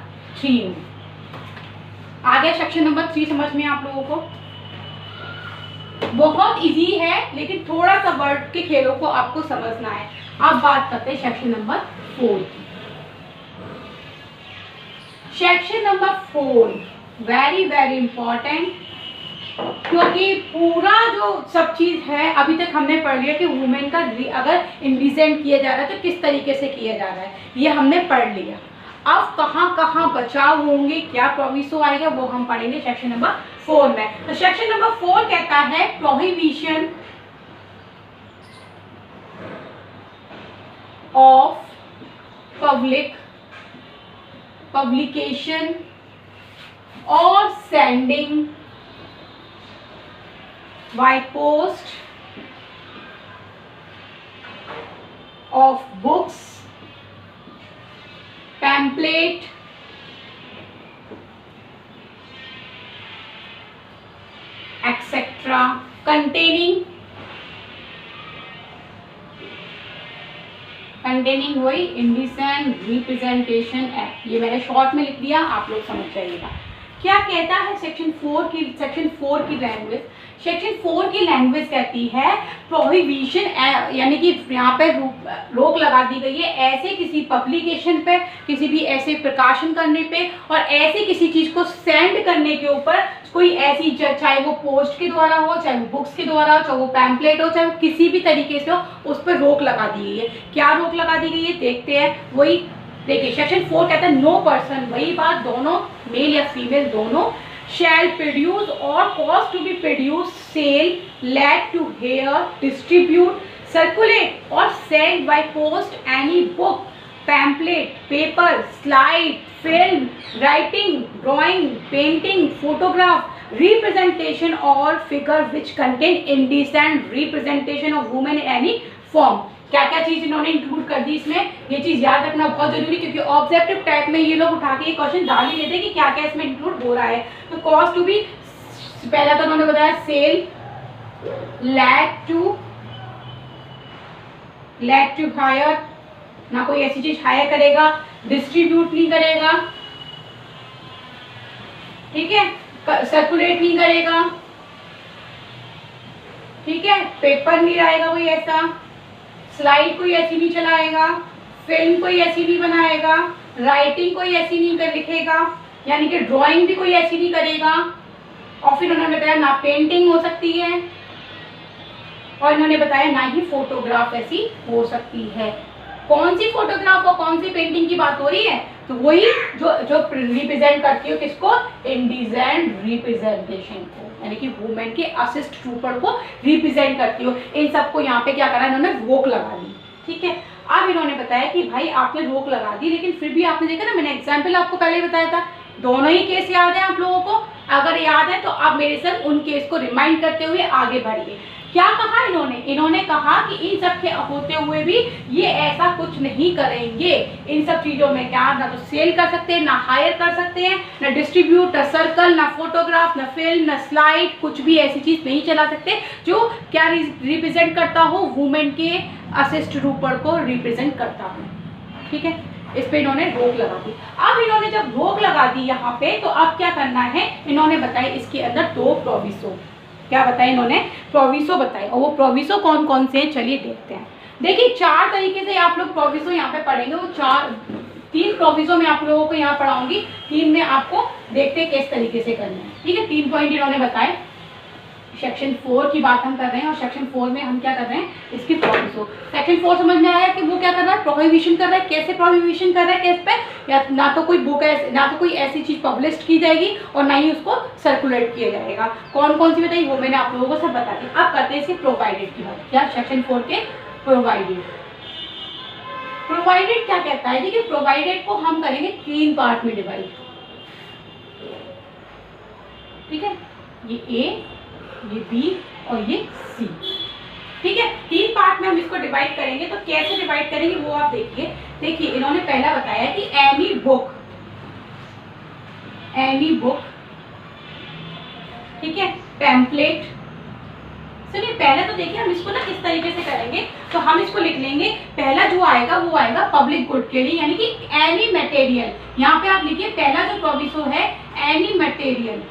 3 में। आगे सेक्शन नंबर 3 समझ में आप लोगों को बहुत इजी है, लेकिन थोड़ा सा वर्ड के खेलों को आपको समझना है। अब बात करते हैं सेक्शन नंबर 4 की। Section number 4 very very important, क्योंकि पूरा जो सब चीज है अभी तक हमने पढ़ लिया कि वुमेन का अगर इंडिसेंट किया जा रहा है तो किस तरीके से किया जा रहा है, ये हमने पढ़ लिया। अब कहाँ कहाँ बचाव होंगे, क्या प्रोविसो आएगा, वो हम पढ़ेंगे सेक्शन नंबर 4 में। तो सेक्शन नंबर 4 कहता है prohibition of publication or sending by post of books, pamphlet, etc. containing वही इंडिसेंट रिप्रेजेंटेशन एक्ट। ये मैंने शॉर्ट में लिख दिया, आप लोग समझ जाइएगा। क्या कहता है सेक्शन 4 की लैंग्वेज? सेक्शन 4 की लैंग्वेज कहती है प्रोहिबिशन, यानी कि यहाँ पे रोक लगा दी गई है ऐसे किसी पब्लिकेशन पे, किसी भी ऐसे प्रकाशन करने पे, और ऐसे किसी चीज को सेंड करने के ऊपर कोई ऐसी, चाहे वो पोस्ट के द्वारा हो, चाहे वो बुक्स के द्वारा हो, चाहे वो पैम्पलेट हो, चाहे वो किसी भी तरीके से हो, उस पर रोक लगा दी गई है। क्या रोक लगा दी गई है देखते हैं। वही देखिए सेक्शन 4 कहता है नो पर्सन, वही बात, दोनों मेल या फीमेल दोनों, शैल प्रोड्यूस और cause to be produce, sell, let to hire, distribute, circulate और send by post any book, pamphlet, paper, slide, film, writing, drawing, painting, photograph, representation or figure which contain indecent representation of women in any form। क्या क्या चीज इन्होंने include कर दी इसमें, ये चीज याद रखना बहुत जरूरी, क्योंकि ऑब्जेक्टिव टाइप में ये लोग उठा के ये क्वेश्चन डाल ही लेते कि क्या क्या इसमें इंक्लूड हो रहा है। तो कॉस्ट टू बी, पहला तो उन्होंने बताया सेल, लैट टू हायर, ना कोई ऐसी चीज हायर करेगा, डिस्ट्रीब्यूट नहीं करेगा, ठीक है, सर्कुलेट नहीं करेगा, ठीक है, पेपर नहीं लाएगा कोई ऐसा, स्लाइड कोई ऐसी नहीं चलाएगा, फिल्म कोई ऐसी नहीं बनाएगा, राइटिंग कोई ऐसी नहीं कर लिखेगा, यानी कि ड्राइंग भी कोई ऐसी नहीं करेगा, और फिर उन्होंने बताया ना पेंटिंग हो सकती है, और इन्होंने बताया ना ही फोटोग्राफ ऐसी हो सकती है। कौन सी फोटोग्राफ और कौन सी पेंटिंग की बात हो रही है, तो वही जो रिप्रेजेंट करती हो किसको, इंडिजेंट रिप्रेजेंटेशन को, यानी कि वुमेन के असिस्ट ट्रूपर को रिप्रेजेंट करती हो। इन सबको यहाँ पे क्या करा, इन्होंने रोक लगा दी, ठीक है। अब इन्होंने बताया कि भाई आपने रोक लगा दी, लेकिन फिर भी आपने देखा ना, मैंने एग्जाम्पल आपको पहले बताया था, दोनों ही केस याद है आप लोगों को, अगर याद है तो आप मेरे संग उन केस को रिमाइंड करते हुए आगे बढ़िए। क्या कहा इन्होंने कहा कि इन सब के होते हुए भी ये ऐसा कुछ नहीं करेंगे, इन सब चीजों में क्या, ना तो सेल कर सकते हैं, ना हायर कर सकते हैं, ना डिस्ट्रीब्यूट, ना सर्कल, ना फोटोग्राफ, ना फिल्म, ना स्लाइड, कुछ भी ऐसी चीज नहीं चला सकते जो क्या रिप्रेजेंट करता हो, वुमेन के असिस्ट ट्रूपर को रिप्रेजेंट करता हो, ठीक है। इस पे इन्होंने रोक लगा दी। अब इन्होंने जब रोक लगा दी यहाँ पे, तो अब क्या करना है, इन्होंने बताया इसके अंदर 2 प्रोविसो, क्या बताया इन्होंने, प्रोविसो बताए, और वो प्रोविसो कौन कौन से हैं चलिए देखते हैं। देखिए 4 तरीके से आप लोग प्रोविसो यहाँ पे पढ़ेंगे, वो 3 प्रोविसो में आप लोगों को यहाँ पढ़ाऊंगी, 3 में आपको देखते हैं किस तरीके से करना है, ठीक है। 3 पॉइंट इन्होंने बताए, सेक्शन 4 की बात हम कर रहे हैं, और सेक्शन 4 में हम क्या कर रहे हैं, इसकी प्रोविसो। सेक्शन 4 समझ में आया कि वो क्या कर रहा है, प्रोहिबिशन कर रहा है। कैसे प्रोहिबिशन कर रहा है, केस पे, या ना तो कोई बुक है, ना तो कोई ऐसी चीज पब्लिश की जाएगी, और ना ही उसको सर्कुलेट किया जाएगा। कौन कौन सी बताई वो मैंने आप लोगों को सब बता दी। अब करते हैं इसके प्रोवाइडेड की बात। क्या सेक्शन 4 के प्रोवाइडेड क्या कहता है, देखिए प्रोवाइडेड को हम करेंगे 3 पार्ट में डिवाइड, ठीक है, ये ए, ये बी और ये सी, ठीक है। 3 पार्ट में हम इसको डिवाइड करेंगे। तो कैसे डिवाइड करेंगे वो आप देखिए। देखिए इन्होंने पहला बताया कि एनी बुक, ठीक है, पैम्पलेट। सुनिए पहले तो देखिए हम इसको ना किस तरीके से करेंगे, तो हम इसको लिख लेंगे, पहला जो आएगा वो आएगा पब्लिक गुड के लिए, यानी कि एनी मटेरियल। यहाँ पे आप लिखिए पहला जो प्रोविसो है एनी मटेरियल,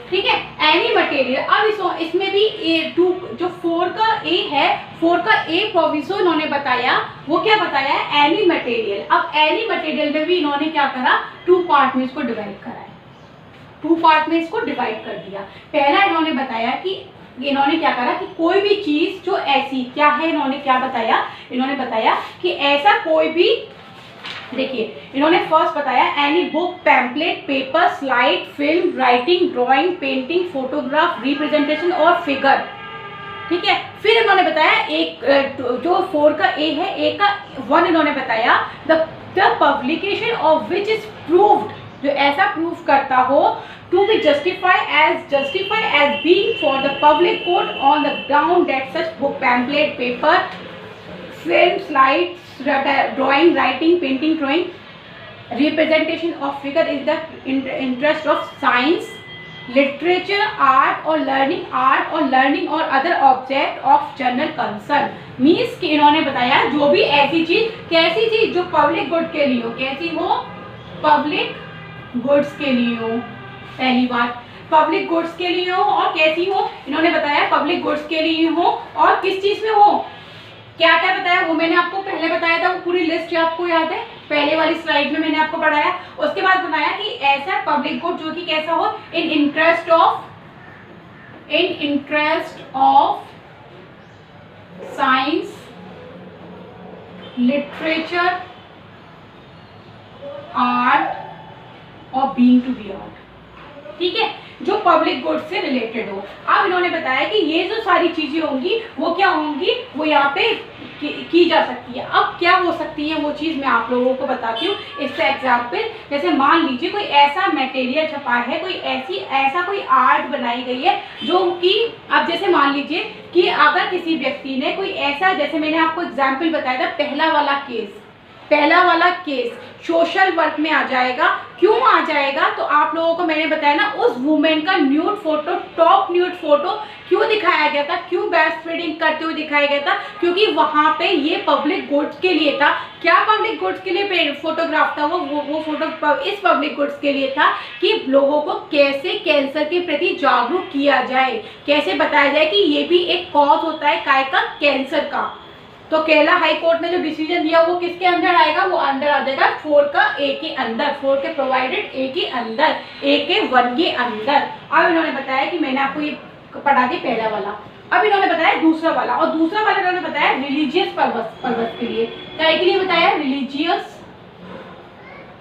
ठीक है, एनी मटेरियल। अब इसमें भी जो 4 का ए है, 4 का ए प्रोविसो इन्होंने बताया, वो क्या बताया है, एनी मटेरियल। अब एनी मटेरियल में भी इन्होंने क्या करा, 2 पार्ट में इसको डिवाइड करा है, 2 पार्ट में इसको डिवाइड कर दिया। पहला इन्होंने बताया कि इन्होंने क्या करा कि कोई भी चीज जो ऐसी क्या है, इन्होंने क्या बताया, इन्होंने बताया कि ऐसा कोई भी, देखिए इन्होंने फर्स्ट बताया any book, pamphlet, paper, slide, film, writing, drawing, painting, photograph, representation और फिगर, ठीक है। फिर इन्होंने बताया एक जो 4 का ए है, ए का 1 इन्होंने बताया the publication of which is proved, जो ऐसा प्रूव करता हो, to be justify as being for the public good on the ground that such book, pamphlet, paper, film, slide, drawing, writing, painting, drawing, representation of figure is the interest of science, literature, art or learning or other object of general concern। Means कि इन्होंने बताया जो भी ऐसी चीज, कैसी चीज जो पब्लिक गुड के लिए हो, कैसी हो, पब्लिक गुड्स के लिए हो, पहली बात पब्लिक गुड्स के लिए हो, और कैसी हो, इन्होंने बताया पब्लिक गुड्स के लिए हो, और किस चीज में हो, क्या क्या बताया वो मैंने आपको पहले बताया था, वो पूरी लिस्ट आपको याद है, पहले वाली स्लाइड में मैंने आपको पढ़ाया। उसके बाद बताया कि ऐसा पब्लिक गुड जो कि कैसा हो, इन interest of science, literature, art और बीइंग टू बी आर्ट, ठीक है, जो पब्लिक गुड से रिलेटेड हो। अब इन्होंने बताया कि ये जो सारी चीजें होंगी वो क्या होंगी, वो यहाँ पे की जा सकती है। अब क्या हो सकती है वो चीज़ मैं आप लोगों को बताती हूँ। इसका एग्जाम्पल, जैसे मान लीजिए कोई ऐसा मटेरियल छपा है, कोई ऐसा कोई आर्ट बनाई गई है जो कि, अब जैसे मान लीजिए कि अगर किसी व्यक्ति ने कोई ऐसा, जैसे मैंने आपको एग्जाम्पल बताया था पहला वाला केस सोशल वर्क में आ जाएगा। क्यों आ जाएगा, तो आप लोगों को मैंने बताया ना, उस वुमेन का nude photo, top nude photo क्यों दिखाया गया था, क्यों ब्रेस्ट फीडिंग करते हुए दिखाया गया था, क्योंकि वहां पे ये पब्लिक गुड्स के लिए था। क्या पब्लिक गुड्स के लिए फोटोग्राफ था वो फोटो इस पब्लिक गुड्स के लिए था कि लोगों को कैसे कैंसर के प्रति जागरूक किया जाए, कैसे बताया जाए कि ये भी एक कॉज होता है काय का, कैंसर का। तो केरला हाई कोर्ट ने जो डिसीजन दिया वो किसके अंदर आएगा, वो अंदर आ जाएगा 4 का ए के अंदर, 4 के प्रोवाइडेड ए के अंदर, ए के 1 के अंदर। अब इन्होंने बताया कि मैंने आपको ये पढ़ा दी पहला वाला, अब इन्होंने बताया दूसरा वाला, और दूसरा वाला इन्होंने बताया रिलीजियस पर्पस के लिए। क्या के लिए बताया, रिलीजियस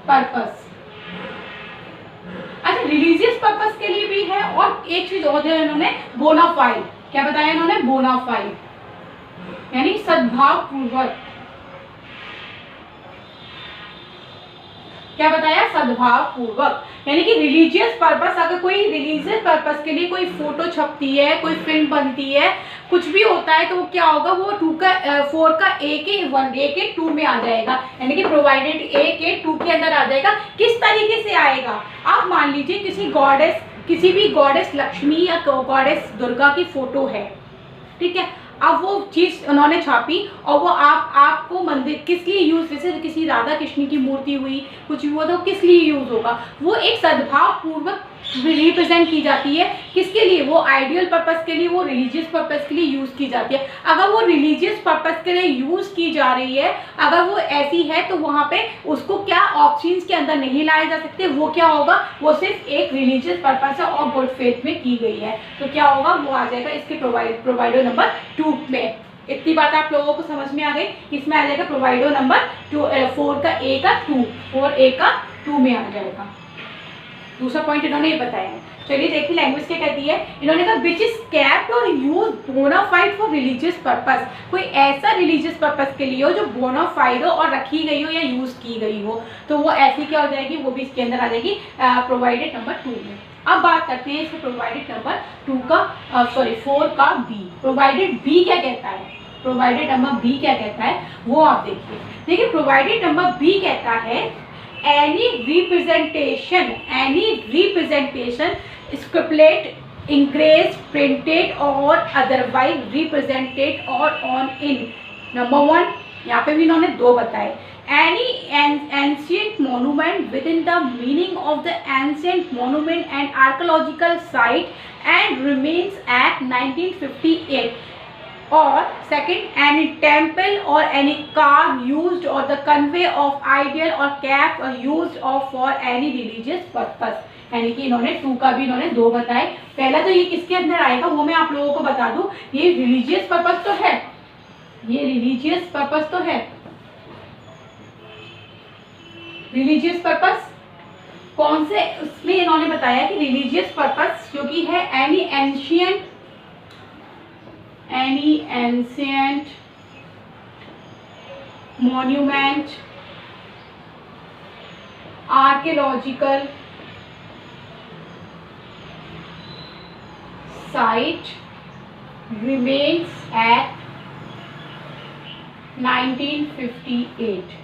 पर्पस। अच्छा, रिलीजियस पर्पस के लिए भी है, और एक चीज और दिया इन्होंने, बोनाफाइड। क्या बताया इन्होंने, बोनाफाइड यानी सद्भाव पूर्वक। क्या बताया, सद्भाव पूर्वक, यानी कि रिलीजियस पर्पस, अगर कोई रिलीजियस पर्पस के लिए कोई फोटो छपती है, कोई फिल्म बनती है, कुछ भी होता है, तो वो क्या होगा, वो 4 का ए के 1, ए के 2 में आ जाएगा, यानी कि प्रोवाइडेड ए के 2 के अंदर आ जाएगा। किस तरीके से आएगा, आप मान लीजिए किसी भी गॉडेस लक्ष्मी या गॉडेस दुर्गा की फोटो है, ठीक है। अब वो चीज़ उन्होंने छापी और वो आपको मंदिर किस लिए यूज़, जैसे किसी राधा कृष्ण की मूर्ति हुई, कुछ हुआ, तो किस लिए यूज़ होगा, वो एक सद्भाव पूर्वक रिप्रेजेंट की जाती है। किसके लिए, वो आइडियल पर्पस के लिए, वो रिलीजियस पर्पस के लिए यूज़ की जाती है। अगर वो रिलीजियस पर्पस के लिए यूज़ की जा रही है, अगर वो ऐसी है, तो वहाँ पे उसको क्या ऑप्शंस के अंदर नहीं लाए जा सकते, वो क्या होगा, वो सिर्फ एक रिलीजियस पर्पस है और गुड फेथ में की गई है, तो क्या होगा, वो आ जाएगा इसके प्रोवाइडर नंबर 2 में। इतनी बात आप लोगों को समझ में आ गई, इसमें आ जाएगा प्रोवाइडर नंबर 4 का ए का 2, 4A का 2 में आ जाएगा। दूसरा पॉइंट इन्होंने ये बताया है। चलिए देखिए लैंग्वेज क्या कहती है, इन्होंने कहा विच इज कैप्ड और use bona fide for religious purpose, कोई ऐसा रिलीजियस पर्पस के लिए हो जो बोनाफाइड हो और रखी गई हो या यूज की गई हो, तो वो ऐसी क्या हो जाएगी, वो भी इसके अंदर आ जाएगी प्रोवाइडेड नंबर 2 में। अब बात करते हैं इसके प्रोवाइडेड नंबर 4 का बी। प्रोवाइडेड बी क्या कहता है, प्रोवाइडेड नंबर बी क्या कहता है वो आप देखिए प्रोवाइडेड नंबर बी कहता है any representation scripted, engraved, printed or otherwise represented or on in number 1, यहाँ पे भी इन्होंने 2 बताए, any ancient monument within the meaning of the ancient monument and archaeological site and remains at 1958, or second, any temple or any car used or the convey of idol or cap used or for any religious purpose। यानी कि इन्होंने 2 का भी इन्होंने 2 बताए। पहला तो ये किसके अंदर आएगा वो मैं आप लोगों को बता दूं, ये रिलीजियस पर्पस तो है, ये रिलीजियस पर्पस तो है। रिलीजियस पर्पस कौन से, उसमें इन्होंने बताया कि रिलीजियस पर्पस क्योंकि है any ancient monument, archaeological site remains at 1958।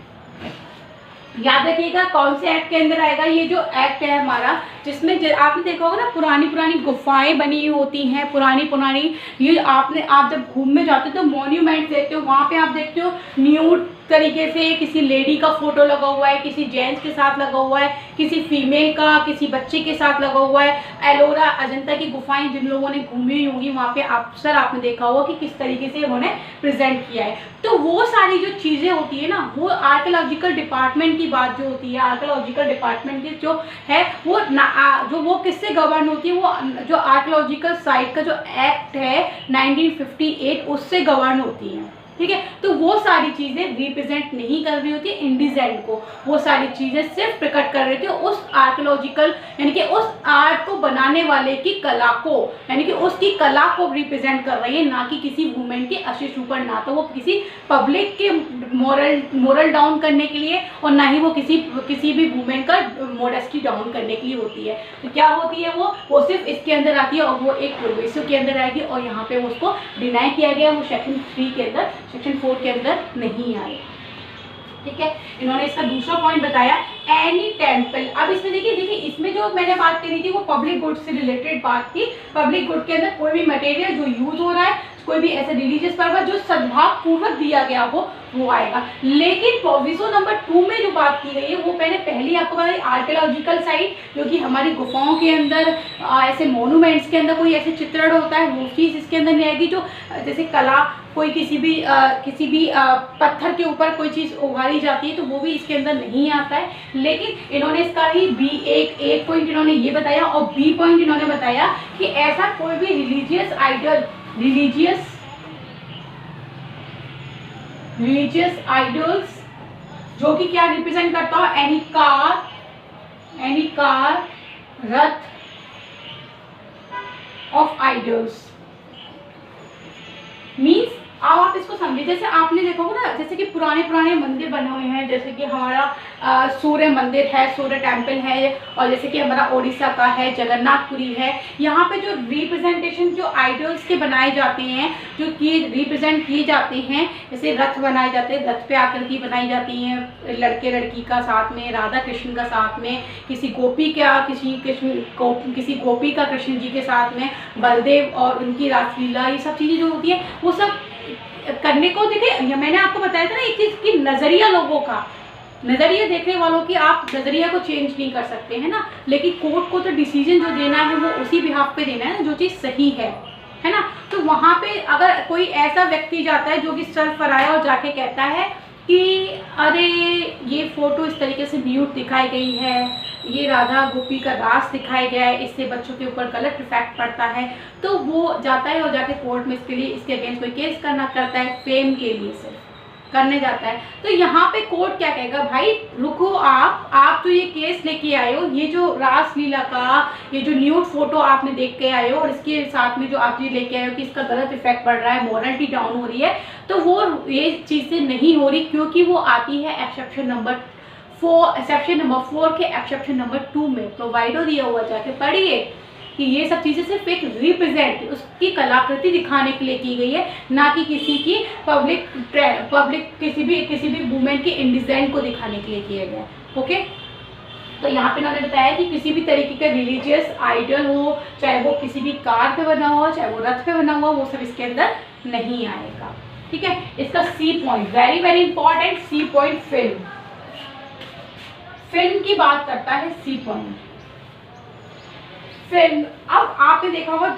याद रखिएगा कौन से एक्ट के अंदर आएगा, ये जो एक्ट है हमारा, जिसमें आपने देखा होगा ना पुरानी गुफाएं बनी होती हैं, पुरानी ये आप जब घूमने जाते हो तो मॉन्यूमेंट देखते हो, वहाँ पे आप देखते हो न्यूड तरीके से किसी लेडी का फोटो लगा हुआ है, किसी जेंट्स के साथ लगा हुआ है, किसी फीमेल का किसी बच्चे के साथ लगा हुआ है। एलोरा अजंता की गुफाएं जिन लोगों ने घूमी हुई होंगी वहाँ पे अक्सर आपने देखा होगा कि किस तरीके से उन्होंने प्रेजेंट किया है। तो वो सारी जो चीज़ें होती है ना, वो आर्कियोलॉजिकल डिपार्टमेंट की बात जो होती है, आर्कियोलॉजिकल डिपार्टमेंट की जो है वो किससे गवर्न होती है, वो जो आर्कियोलॉजिकल साइट का जो एक्ट है 1958 उससे गवर्न होती है। ठीक है। तो वो सारी चीज़ें रिप्रेजेंट नहीं कर रही होती इंडिजेंट को, वो सारी चीज़ें सिर्फ प्रकट कर रही थी उस आर्कियोलॉजिकल यानी कि उस आर्ट को बनाने वाले की कला को, यानी कि उसकी कला को रिप्रेजेंट कर रही है, ना कि किसी वुमेन के अशिष्ट ऊपर, ना तो वो किसी पब्लिक के मोरल डाउन करने के लिए और ना ही वो किसी भी वुमेन का मॉडेस्टी डाउन करने के लिए होती है। तो क्या होती है वो सिर्फ इसके अंदर आती है और वो एक प्रोग्रेसिव के अंदर आएगी, और यहाँ पे उसको डिनाई किया गया, वो सेक्शन 3 के अंदर, सेक्शन 4 के अंदर नहीं आए। ठीक है, इन्होंने इसका दूसरा पॉइंट बताया एनी टेम्पल। अब इसमें देखिए इसमें जो मैंने बात करी थी वो पब्लिक गुड से रिलेटेड बात थी। पब्लिक गुड के अंदर कोई भी मटेरियल जो यूज हो रहा है, कोई भी ऐसा रिलीजियस पर्पस जो सद्भाव पूर्वक दिया गया हो वो आएगा। लेकिन प्रोविजो नंबर 2 में जो बात की गई है वो मैंने पहले आपको बताई, आर्कियोलॉजिकल साइट जो कि हमारी गुफाओं के अंदर ऐसे मोनूमेंट्स के अंदर कोई ऐसे चित्रण होता है वो चीज़ इसके अंदर नहीं आएगी। जो जैसे कला कोई किसी भी पत्थर के ऊपर कोई चीज़ उभारी जाती है तो वो भी इसके अंदर नहीं आता है। लेकिन इन्होंने इसका ही एक पॉइंट इन्होंने ये बताया और बी पॉइंट इन्होंने बताया कि ऐसा कोई भी रिलीजियस आइडल्स जो कि क्या रिप्रेजेंट करता हो, any car Rath of idols means. अब आप इसको समझिए, जैसे आपने देखा होगा ना, जैसे कि पुराने मंदिर बने हुए हैं, जैसे कि हमारा सूर्य मंदिर है, सूर्य टेम्पल है, और जैसे कि हमारा ओडिशा का है जगन्नाथपुरी है। यहाँ पे जो रिप्रेजेंटेशन जो आइडल्स के बनाए जाते हैं, जो कि रिप्रेजेंट किए जाते हैं, जैसे रथ बनाए जाते हैं, रथ पे आकृति बनाई जाती हैं लड़के लड़की का साथ में, राधा कृष्ण का साथ में, किसी गोपी का कृष्ण जी के साथ में, बलदेव और उनकी रासलीला, ये सब चीज़ें जो होती है वो सब करने को देखिए, मैंने आपको बताया था ना एक चीज़ की नज़रिया, लोगों का नज़रिया, देखने वालों की आप नज़रिया को चेंज नहीं कर सकते हैं ना, लेकिन कोर्ट को तो डिसीजन जो देना है वो उसी बिहाफ पे देना है ना जो चीज़ सही है ना। तो वहाँ पे अगर कोई ऐसा व्यक्ति जाता है जो कि सरफराया और जाके कहता है कि अरे ये फ़ोटो इस तरीके से न्यूड दिखाई गई है, ये राधा गोपी का रास दिखाया गया है, इससे बच्चों के ऊपर गलत इफेक्ट पड़ता है, तो वो जाता है और जाके कोर्ट में इसके अगेंस्ट कोई केस करता है, फेम के लिए सिर्फ करने जाता है। तो यहाँ पे कोर्ट क्या कहेगा, भाई रुको, आप जो ये केस लेके आए हो, ये जो रासलीला का ये जो न्यूड फोटो आपने देख के आए हो और इसके साथ में जो आप ये लेके आए हो कि इसका गलत इफेक्ट पड़ रहा है, मॉरलिटी डाउन हो रही है, तो वो ये चीज़ें नहीं हो रही, क्योंकि वो आती है एक्सेप्शन नंबर 4 के एक्सेप्शन नंबर 2 में प्रोवाइड हो दिया हुआ, जाके पढ़िए कि ये सब चीज़ें सिर्फ एक रिप्रेजेंट उसकी कलाकृति दिखाने के लिए की गई है, ना कि किसी की पब्लिक किसी भी वुमेन के इंडिजेंट को दिखाने के लिए किया गया। ओके, तो यहाँ पे उन्होंने बताया कि किसी भी तरीके का रिलीजियस आइडल हो, चाहे वो किसी भी कार पे बना हुआ, चाहे वो रथ पे बना हुआ, वो सब इसके अंदर नहीं आएगा। ठीक है, इसका C point very very important, C point film की बात करता है। सी पॉइंट फिल्म, अब आपने देखा होगा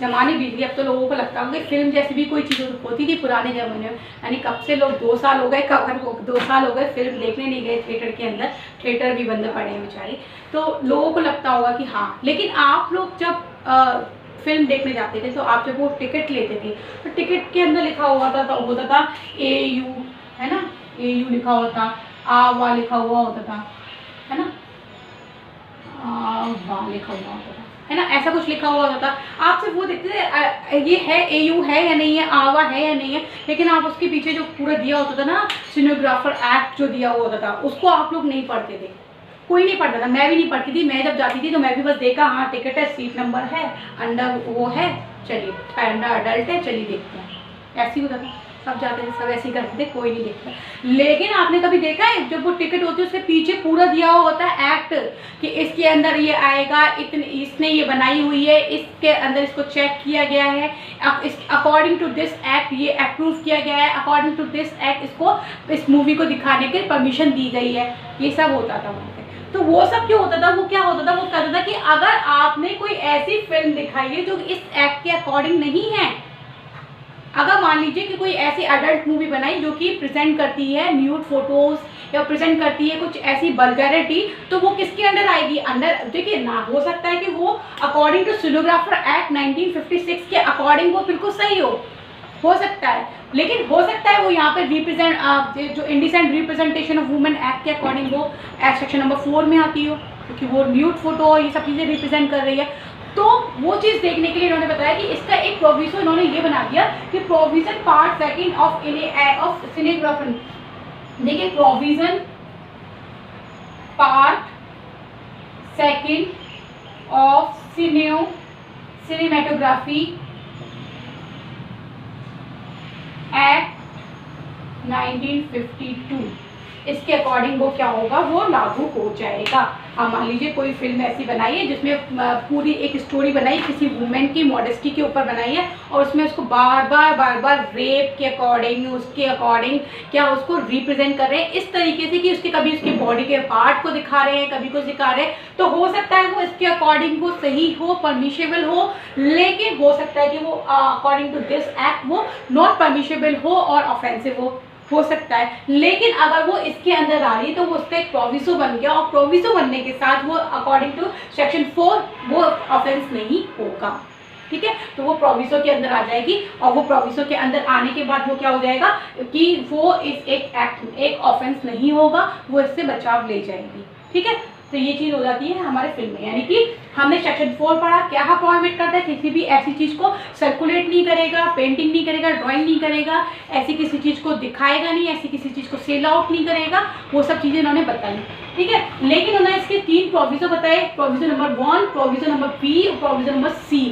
जमाने बीत गए, अब तो लोगों को लगता होगा फिल्म जैसी भी कोई चीज़ होती थी पुराने ज़माने में, यानी कब से लोग 2 साल हो गए, कब 2 साल हो गए फिल्म देखने नहीं गए थिएटर के अंदर, थिएटर भी बंद पड़े हैं बेचारे, तो लोगों को लगता होगा कि हाँ। लेकिन आप लोग जब फिल्म देखने जाते थे तो आप जब वो टिकट लेते थे तो टिकट के अंदर लिखा हुआ होता था AU, है ना, AU लिखा हुआ था, आवा लिखा हुआ होता था, है ना, वाह लिखा हुआ होता था, है ना, ऐसा कुछ लिखा हुआ होता था। आप सिर्फ वो देखते थे ये है AU है या नहीं है, आवा है या नहीं है, लेकिन आप उसके पीछे जो पूरा दिया होता था ना सिनेमोग्राफर एक्ट जो दिया हुआ होता था उसको आप लोग नहीं पढ़ते थे, कोई नहीं पढ़ता था, मैं भी नहीं पढ़ती थी। मैं जब जाती थी तो मैं भी बस देखा, हाँ टिकट है, सीट नंबर है, अंडर वो है, चलिए पैंडा अडल्ट है, चलिए देखते हैं, ऐसे ही होता था। सब जाते थे, सब ऐसे ही करते थे, कोई नहीं देखता। लेकिन आपने कभी देखा है जब वो टिकट होती है उसके पीछे पूरा दिया हुआ होता है एक्ट कि इसके अंदर ये आएगा, इसने ये बनाई हुई है, इसके अंदर इसको चेक किया गया है, अकॉर्डिंग टू दिस एक्ट ये अप्रूव किया गया है, अकॉर्डिंग टू दिस एक्ट इसको इस मूवी को दिखाने की परमिशन दी गई है, ये सब होता था वहाँ पे। तो वो सब क्यों होता था, वो क्या होता था, वो कहता था कि अगर आपने कोई ऐसी फिल्म दिखाई है जो इस एक्ट के अकॉर्डिंग नहीं है, अगर मान लीजिए कि कोई ऐसी अडल्ट मूवी बनाई जो कि प्रेजेंट करती है न्यूड फोटोज या प्रेजेंट करती है कुछ ऐसी वल्गैरिटी, तो वो किसके अंडर आएगी, अंडर, देखिए ना, हो सकता है कि वो अकॉर्डिंग टू सिनेमोग्राफर एक्ट 1956 के अकॉर्डिंग वो बिल्कुल सही हो, हो सकता है, लेकिन हो सकता है वो यहाँ पे रिप्रेजेंट जो indecent representation of women act के अकॉर्डिंग वो सेक्शन नंबर 4 में आती हो, क्योंकि वो न्यूड फोटो और ये सब चीज़ें रिप्रेजेंट कर रही है। तो वो चीज़ देखने के लिए इन्होंने बताया कि इसका एक प्रोविजन इन्होंने ये बना दिया कि प्रोविजन पार्ट सेकंड ऑफ सिनेग्राफी, देखिए provision part second of cinematography act 1952, इसके अकॉर्डिंग वो क्या होगा, वो लागू हो जाएगा। अब मान लीजिए कोई फिल्म ऐसी बनाई है जिसमें पूरी एक स्टोरी बनाई किसी वुमेन की मॉडेस्टी के ऊपर बनाई है और उसमें उसको बार बार रेप के अकॉर्डिंग, उसके अकॉर्डिंग क्या उसको रिप्रेजेंट कर रहे हैं इस तरीके से कि उसके कभी उसके बॉडी के पार्ट को दिखा रहे हैं, कभी कुछ दिखा रहे हैं, तो हो सकता है वो इसके अकॉर्डिंग वो सही हो, परमिशेबल हो, लेकिन हो सकता है कि वो अकॉर्डिंग टू दिस एक्ट वो नॉट परमिशेबल हो और ऑफेंसिव हो सकता है। लेकिन अगर वो इसके अंदर आ रही है तो वो उसका एक प्रोविसो बन गया और प्रोविसो बनने के साथ वो अकॉर्डिंग टू सेक्शन 4 वो ऑफेंस नहीं होगा, ठीक है। तो वो प्रोविसो के अंदर आ जाएगी और वो प्रोविसो के अंदर आने के बाद वो क्या हो जाएगा कि वो इस एक ऑफेंस नहीं होगा, वो इससे बचाव ले जाएगी, ठीक है। तो ये चीज़ हो जाती है हमारे फिल्म में, यानी कि हमने सेक्शन 4 पढ़ा, क्या प्रोहिबिट करता है, किसी भी ऐसी चीज़ को सर्कुलेट नहीं करेगा, पेंटिंग नहीं करेगा, ड्राइंग नहीं करेगा, ऐसी किसी चीज़ को दिखाएगा नहीं, ऐसी किसी चीज़ को सेल आउट नहीं करेगा, वो सब चीज़ें इन्होंने बताई, ठीक है। लेकिन उन्होंने इसके 3 प्रोविजन बताए, provision number 1, provision number B और प्रोविजन नंबर सी।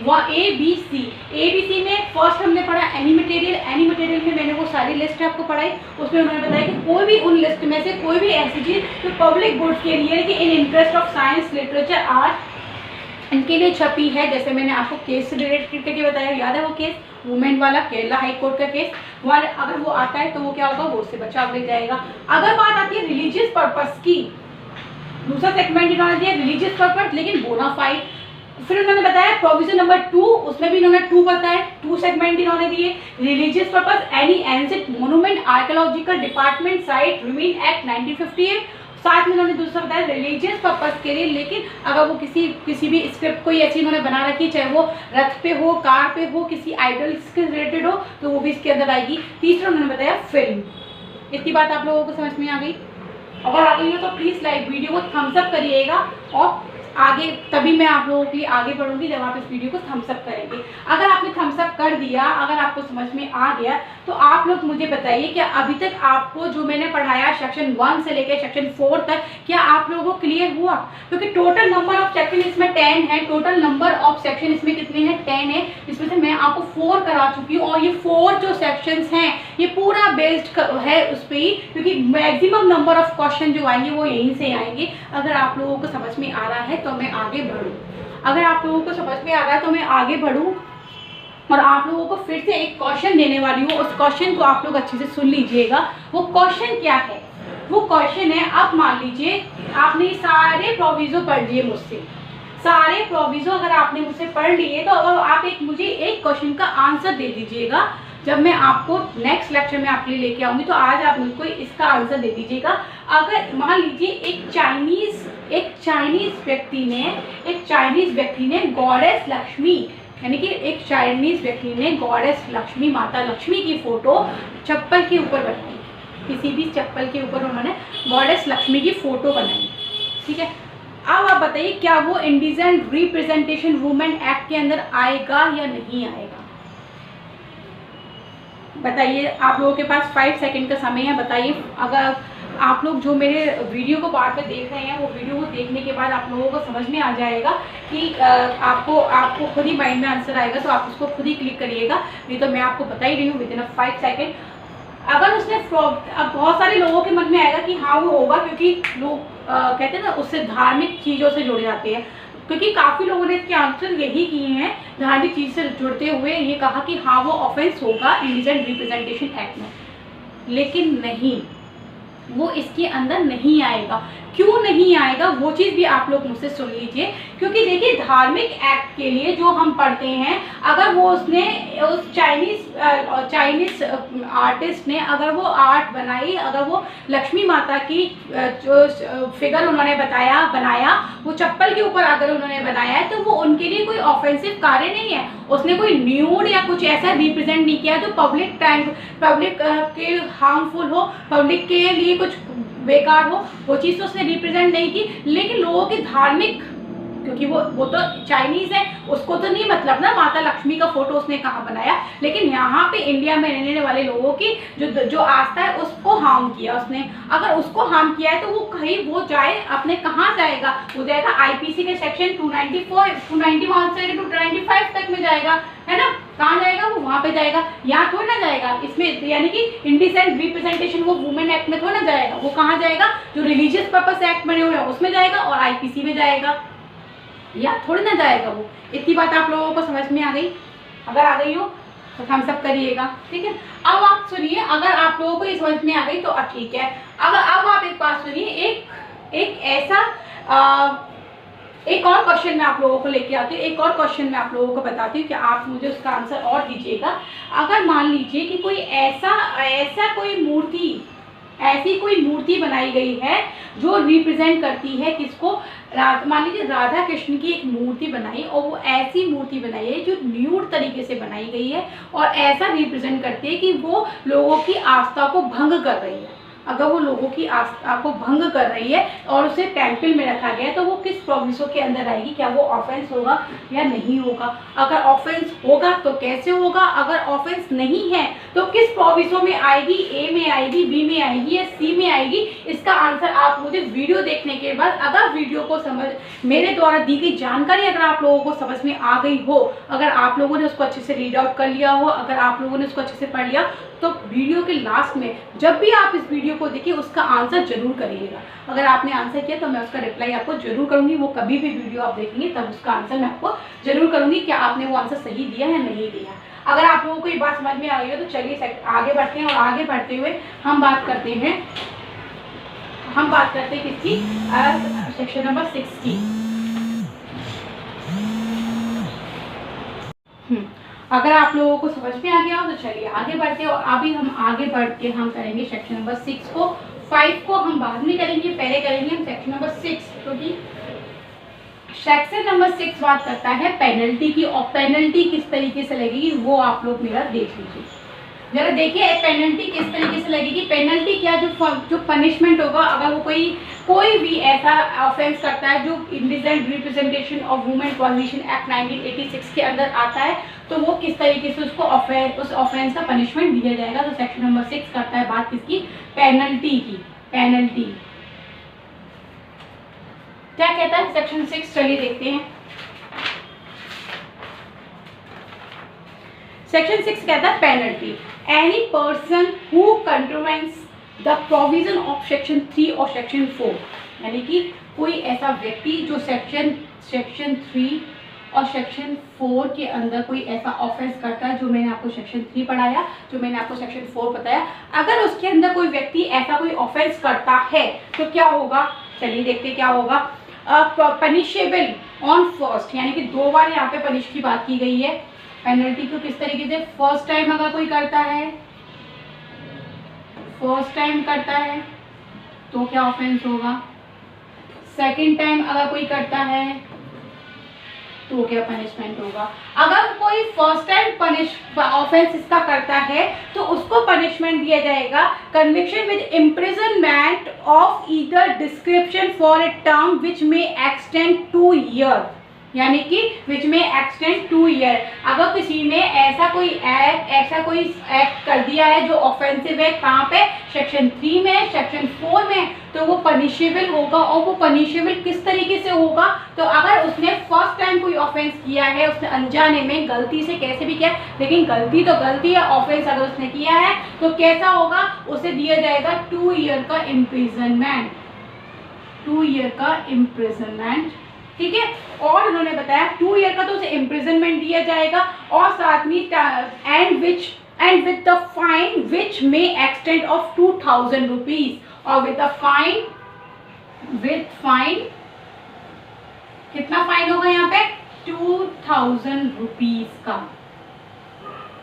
वह ABC में फर्स्ट हमने पढ़ा एनी मटेरियल में मैंने वो सारी लिस्ट आपको पढ़ाई, उसमें उन्होंने बताया कि कोई भी उन लिस्ट में से कोई भी ऐसी चीज़ जो पब्लिक गुड्स के लिए कि इन interest of science, literature, art इनके लिए छपी है, जैसे मैंने आपको केस से रिलेटेड करके बताया, याद है वो केस वुमेन वाला, केरला हाई कोर्ट का केस, वहाँ अगर वो आता है तो वो क्या होगा, वो उससे बचाव ले जाएगा। अगर बात आती है रिलीजियस पर्पस की, दूसरा सेगमेंट इन्होंने दिया रिलीजियस पर्पस लेकिन बोनाफाइड। फिर उन्होंने बताया प्रोविजन नंबर 2, उसमें भी इन्होंने 2 बताया, 2 सेगमेंट इन्होंने दिए, religious purpose any ancient monument archaeological department site remain act 1958। साथ में उन्होंने दूसरा बताया रिलीजियस पर्पस के लिए, लेकिन अगर वो किसी भी स्क्रिप्ट कोई ऐसी उन्होंने बना रखी, चाहे वो रथ पे हो, कार पे हो, किसी आइडल्स के रिलेटेड हो, तो वो भी इसके अंदर आएगी। तीसरा उन्होंने बताया फिल्म। इतनी बात आप लोगों को समझ में आ गई? अगर आ गई हो तो प्लीज़ लाइक वीडियो को थम्स अप करिएगा और आगे तभी मैं आप लोगों के लिए आगे बढ़ूंगी जब आप इस वीडियो को थम्स अप करेंगे। अगर आपने थम्स अप कर दिया, अगर आपको समझ में आ गया, तो आप लोग मुझे बताइए कि अभी तक आपको जो मैंने पढ़ाया सेक्शन 1 से लेकर सेक्शन 4 तक क्या आप लोगों को क्लियर हुआ? क्योंकि टोटल नंबर ऑफ सेक्शन इसमें 10 है, टोटल नंबर ऑफ सेक्शन इसमें कितने हैं 10 है, इसमें से मैं आपको 4 करा चुकी हूँ और ये 4 जो सेक्शंस हैं ये पूरा बेस्ड है उस पर ही, क्योंकि मैक्सिमम नंबर ऑफ क्वेश्चन जो आएंगे वो यहीं से आएंगे। अगर आप लोगों को समझ में आ रहा है तो मैं आगे बढ़ूँ, अगर आप लोगों को समझ में आ रहा है तो मैं आगे बढ़ूँ और आप लोगों को फिर से एक क्वेश्चन देने वाली हूँ। उस क्वेश्चन को आप लोग अच्छे से सुन लीजिएगा। वो क्वेश्चन क्या है? वो क्वेश्चन है, आप मान लीजिए आपने सारे प्रोविजो पढ़ लिए मुझसे, सारे प्रोविजो अगर आपने मुझसे पढ़ लिए तो अब आप मुझे एक क्वेश्चन का आंसर दे दीजिएगा। जब मैं आपको नेक्स्ट लेक्चर में आपके लिए लेके आऊँगी तो आज आप मुझको इसका आंसर दे दीजिएगा। अगर मान लीजिए एक चाइनीज़ व्यक्ति ने गॉडेस लक्ष्मी, यानी कि एक चाइनीज़ व्यक्ति ने गॉडेस लक्ष्मी, माता लक्ष्मी की फ़ोटो चप्पल के ऊपर बनाई, किसी भी चप्पल के ऊपर उन्होंने गॉडेस लक्ष्मी की फ़ोटो बनाई, ठीक है। अब आप बताइए क्या वो इंडिजेंट रिप्रेजेंटेशन वुमेन एक्ट के अंदर आएगा या नहीं आएगा? बताइए, आप लोगों के पास 5 सेकंड का समय है, बताइए। अगर आप लोग जो मेरे वीडियो को बाद में देख रहे हैं, वो वीडियो को देखने के बाद आप लोगों को समझ में आ जाएगा कि आपको खुद ही माइंड में आंसर आएगा, तो आप उसको खुद ही क्लिक करिएगा, नहीं तो मैं आपको बता ही रही हूँ विदिन 5 सेकंड। अगर उसने अब बहुत सारे लोगों के मन में आएगा कि हाँ वो होगा, क्योंकि लोग कहते हैं ना उससे धार्मिक चीज़ों से जुड़ जाते हैं, क्योंकि काफ़ी लोगों ने इसके आंसर यही किए हैं धार्मिक चीज़ से जुड़ते हुए, ये कहा कि हाँ वो ऑफेंस होगा इंडिजेंट रिप्रेजेंटेशन एक्ट में, लेकिन नहीं, वो इसके अंदर नहीं आएगा। क्यों नहीं आएगा वो चीज़ भी आप लोग मुझसे सुन लीजिए। क्योंकि देखिए धार्मिक एक्ट के लिए जो हम पढ़ते हैं, अगर वो उसने उस चाइनीज आर्टिस्ट ने अगर वो आर्ट बनाई, अगर वो लक्ष्मी माता की जो फिगर उन्होंने बनाया वो चप्पल के ऊपर अगर उन्होंने बनाया है, तो वो उनके लिए कोई ऑफेंसिव कार्य नहीं है। उसने कोई न्यूड या कुछ ऐसा रिप्रेजेंट नहीं किया जो पब्लिक के हार्मफुल हो, पब्लिक के लिए कुछ बेकार हो, वो चीज़ तो उसने रिप्रेजेंट नहीं की। लेकिन लोगों की धार्मिक, क्योंकि वो तो चाइनीज है, उसको तो नहीं मतलब ना माता लक्ष्मी का फोटो उसने कहाँ बनाया, लेकिन यहाँ पे इंडिया में रहने वाले लोगों की जो आस्था है उसको हार्म किया उसने। अगर उसको हार्म किया है तो वो कहीं वो जाए अपने कहाँ जाएगा, वो जाएगा आईपीसी के सेक्शन 291 से 295 तक में जाएगा, है ना। कहाँ जाएगा वो, वहाँ पे जाएगा, यहाँ थोड़ी ना जाएगा इसमें, यानी कि इंडिसेंट रिप्रेजेंटेशन वो वुमेन एक्ट में थोड़ी ना जाएगा। वो कहाँ जाएगा, जो रिलीजियस पर्पस एक्ट बने हुए हैं उसमें जाएगा और आईपीसी में जाएगा, या थोड़ी ना जाएगा वो। इतनी बात आप लोगों को समझ में आ गई? अगर आ गई हो तो हम सब करिएगा, ठीक है। अब आप सुनिए, अगर आप लोगों को ये समझ में आ गई तो ठीक है। अगर अब आप एक बात सुनिए, एक ऐसा एक और क्वेश्चन मैं आप लोगों को लेके आती हूँ, एक और क्वेश्चन मैं आप लोगों को बताती हूँ कि आप मुझे उसका आंसर और दीजिएगा। अगर मान लीजिए कि कोई ऐसी कोई मूर्ति बनाई गई है जो रिप्रेजेंट करती है किसको, मान लीजिए राधा कृष्ण की एक मूर्ति बनाई, और वो ऐसी मूर्ति बनाई है जो न्यूड तरीके से बनाई गई है और ऐसा रिप्रेजेंट करती है कि वो लोगों की आस्था को भंग कर रही है। अगर वो लोगों की आस्था को भंग कर रही है और उसे टेम्पल में रखा गया है, तो वो किस प्रोविजन के अंदर आएगी? क्या वो ऑफेंस होगा या नहीं होगा? अगर ऑफेंस होगा तो कैसे होगा? अगर ऑफेंस नहीं है तो किस प्रोविजन में आएगी? ए में आएगी, बी में आएगी या सी में आएगी? इसका आंसर आप मुझे वीडियो देखने के बाद, अगर वीडियो को मेरे द्वारा दी गई जानकारी अगर आप लोगों को समझ में आ गई हो, अगर आप लोगों ने उसको अच्छे से रीड आउट कर लिया हो, अगर आप लोगों ने उसको अच्छे से पढ़ लिया, तो वीडियो के लास्ट में जब भी आप इस वीडियो को देखिए उसका आंसर जरूर करिएगा। अगर आपने आंसर किया तो मैं उसका रिप्लाई आपको जरूर करूंगी। वो कभी भी वीडियो आप देखेंगे तब उसका आंसर मैं आपको जरूर करूंगी कि आपने वो आंसर सही दिया या नहीं दिया। अगर आप लोगों को ये बात समझ में आ गई हो तो चलिए आगे बढ़ते हैं, और आगे बढ़ते हुए हम बात करते हैं किसकी, सेक्शन नंबर 6 की। अगर आप लोगों को समझ में आ गया हो तो चलिए आगे बढ़ते हैं, और अभी हम आगे बढ़ के हम करेंगे सेक्शन नंबर 6 को। 5 को हम बाद में करेंगे, पहले करेंगे हम सेक्शन नंबर 6, क्योंकि सेक्शन नंबर 6 बात करता है पेनल्टी की, और पेनल्टी किस तरीके से लगेगी वो आप लोग मेरा देख लीजिए। जरा देखिए पेनल्टी किस तरीके से लगेगी। पेनल्टी क्या, जो पनिशमेंट होगा अगर वो कोई भी ऐसा ऑफेंस करता है जो indecent representation of women position act 1986 के अंदर आता है, तो वो किस तरीके से उसको उस ऑफेंस का पनिशमेंट दिया जाएगा। तो सेक्शन नंबर 6 करता है बात किसकी, पेनल्टी की। पेनल्टी क्या कहता है सेक्शन 6, चलिए देखते हैं। सेक्शन 6 कहता है penalty, any person who contravenes the provision of section 3 और सेक्शन 4, यानी कि कोई ऐसा व्यक्ति जो सेक्शन 3 और सेक्शन 4 के अंदर कोई ऐसा ऑफेंस करता है, जो मैंने आपको सेक्शन 3 पढ़ाया, जो मैंने आपको सेक्शन 4 बताया, अगर उसके अंदर कोई व्यक्ति ऐसा कोई ऑफेंस करता है तो क्या होगा, चलिए देखते क्या होगा। पनिशेबल ऑन फर्स्ट, यानी कि 2 बार यहाँ पे पनिश की बात की गई है। पेनल्टी को किस तरीके से, फर्स्ट टाइम अगर कोई करता है तो क्या ऑफेंस होगा, सेकंड टाइम अगर कोई करता है तो क्या पनिशमेंट होगा। अगर कोई फर्स्ट टाइम ऑफेंस इसका करता है तो उसको पनिशमेंट दिया जाएगा conviction with imprisonment of either description for a term which में एक्सटेंड 2 ईयर, यानी कि विच में एक्सटेंड 2 ईयर। अगर किसी ने ऐसा कोई एक्ट कर दिया है जो ऑफेंसिव है, कहाँ पे, सेक्शन 3 में, सेक्शन 4 में, तो वो पनिशेबल होगा। और वो पनिशेबल किस तरीके से होगा, तो अगर उसने फर्स्ट टाइम कोई ऑफेंस किया है, उसने अनजाने में गलती से कैसे भी किया, लेकिन गलती तो गलती है, ऑफेंस अगर उसने किया है तो कैसा होगा, उसे दिया जाएगा 2 ईयर का इम्प्रिजनमेंट, 2 ईयर का इम्प्रिजनमेंट, ठीक है। और उन्होंने बताया 2 ईयर का तो उसे इम्प्रिजनमेंट दिया जाएगा, और साथ में and with the fine which में एक्सटेंड ऑफ 2000 रुपीज, और with the fine with fine, कितना फाइन होगा यहाँ पे 2000 रुपीज का,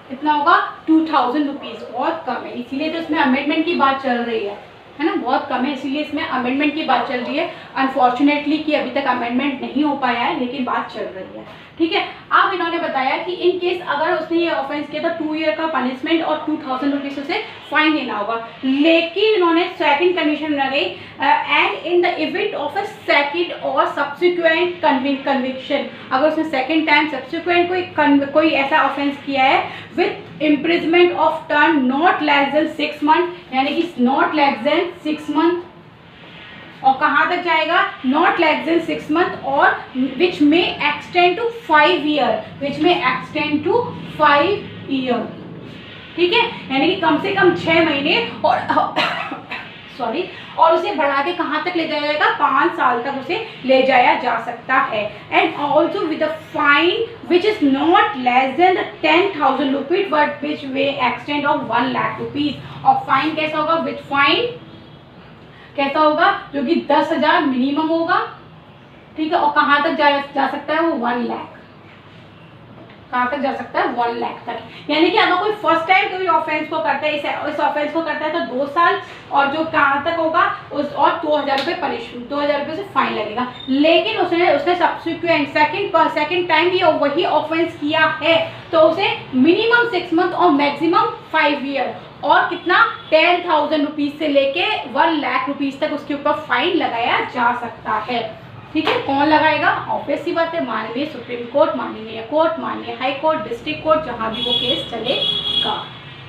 कितना होगा 2000 रुपीज, बहुत कम है, इसीलिए तो इसमें अमेंडमेंट की बात चल रही है ना, बहुत कम है, इसीलिए इसमें अमेंडमेंट की बात चल रही है। अनफॉर्चुनेटली कि अभी तक अमेंडमेंट नहीं हो पाया है, लेकिन बात चल रही है, ठीक है। अब इन्होंने बताया कि इन केस अगर उसने ये ऑफेंस किया तो 2 ईयर का पनिशमेंट और 2000 रुपीज उसे फाइन देना होगा। लेकिन इन्होंने सेकंड कंडीशन लगाई, and in the event of a second और सब्सिक्वेंट कन्विक्शन, अगर उसने सेकंड टाइम सब्सिक्वेंट कोई ऐसा ऑफेंस किया है with imprisonment of term not less than 6 month, यानी कि नॉट लेस देन 6 मंथ, और कहाँ तक जाएगा नॉट लेस देन 6 मंथ, और विच में एक्सटेंड टू 5 ईयर, विच में एक्सटेंड टू 5 ईयर, ठीक है, यानी कि कम से कम 6 महीने और सॉरी, और उसे बढ़ा के कहाँ तक ले जाया जाएगा 5 साल तक उसे ले जाया जा सकता है। And also with a fine which is not less than 10,000 rupees but which way extend of 1 lakh rupees, और फाइन कैसा होगा विद फाइन कैसा होगा, जो कि 10,000 मिनिमम होगा, ठीक है, और कहाँ तक जा सकता है वो 1 लाख, कहाँ तक जा सकता है 1 लाख तक, यानी कि अगर कोई फर्स्ट टाइम कोई ऑफेंस को करता है, इस ऑफेंस को करता है तो 2 साल, और जो कहाँ तक होगा उस और 2,000 रुपये पनिशमेंट, 2,000 रुपये से फाइन लगेगा। लेकिन उसने सब्सिक्वेंट सेकंड टाइम भी वही ऑफेंस किया है तो उसे मिनिमम 6 मंथ और मैक्सिमम 5 ईयर, और कितना 10,000 रुपीज से लेके 1 लाख रुपीज तक उसके ऊपर फाइन लगाया जा सकता है, ठीक है। कौन लगाएगा, ऑब्वियस सी बात है माननीय सुप्रीम कोर्ट, माननीय कोर्ट, माननीय हाई कोर्ट, डिस्ट्रिक्ट कोर्ट, जहां भी वो केस चलेगा।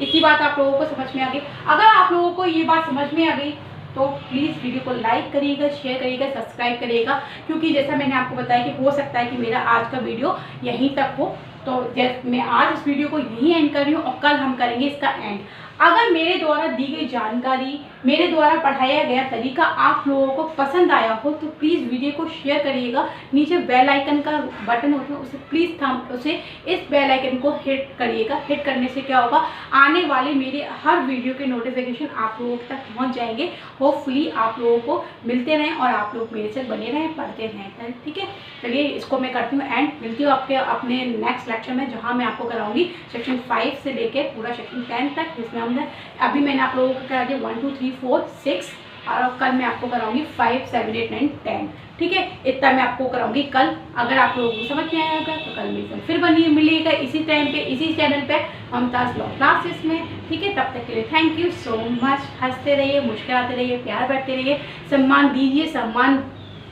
इतनी बात आप लोगों को समझ में आ गई। अगर आप लोगों को ये बात समझ में आ गई तो प्लीज़ वीडियो को लाइक करिएगा, शेयर करिएगा, सब्सक्राइब करिएगा, क्योंकि जैसा मैंने आपको बताया कि हो सकता है कि मेरा आज का वीडियो यहीं तक हो, तो जैसे मैं आज इस वीडियो को यहीं एंड कर रही हूँ और कल हम करेंगे इसका एंड। अगर मेरे द्वारा दी गई जानकारी, मेरे द्वारा पढ़ाया गया तरीका आप लोगों को पसंद आया हो तो प्लीज़ वीडियो को शेयर करिएगा। नीचे बेल आइकन का बटन होता है उसे प्लीज़ उसे इस बेल आइकन को हिट करिएगा। हिट करने से क्या होगा, आने वाले मेरे हर वीडियो के नोटिफिकेशन आप लोगों तक पहुंच जाएंगे। होपफुली आप लोगों को मिलते रहें और आप लोग मेरे से बने रहें, पढ़ते रहें, ठीक है। चलिए इसको मैं करती हूँ एंड, मिलती हूँ आपके अपने नेक्स्ट लेक्चर में, जहाँ मैं आपको कराऊंगी सेक्शन 5 से लेकर पूरा सेक्शन 10 तक, जिसमें अभी मैंने आप लोगों को करा दिया 1 2 3 4 6, और कल मैं आपको कराऊंगी 5 7 8 9 10, ठीक है। इतना मैं आपको कराऊंगी कल। अगर आप लोगों को समझ में आएगा तो कल मेरे फिर मिलेगा इसी टाइम पे, इसी चैनल पे, ममताज लॉ क्लासेस में, ठीक है। तब तक के लिए थैंक यू सो मच। हंसते रहिए, मुस्कुराते रहिए, प्यार बढ़ते रहिए, सम्मान दीजिए, सम्मान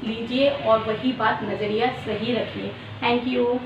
लीजिए, और वही बात नज़रिया सही रखिए। Thank you.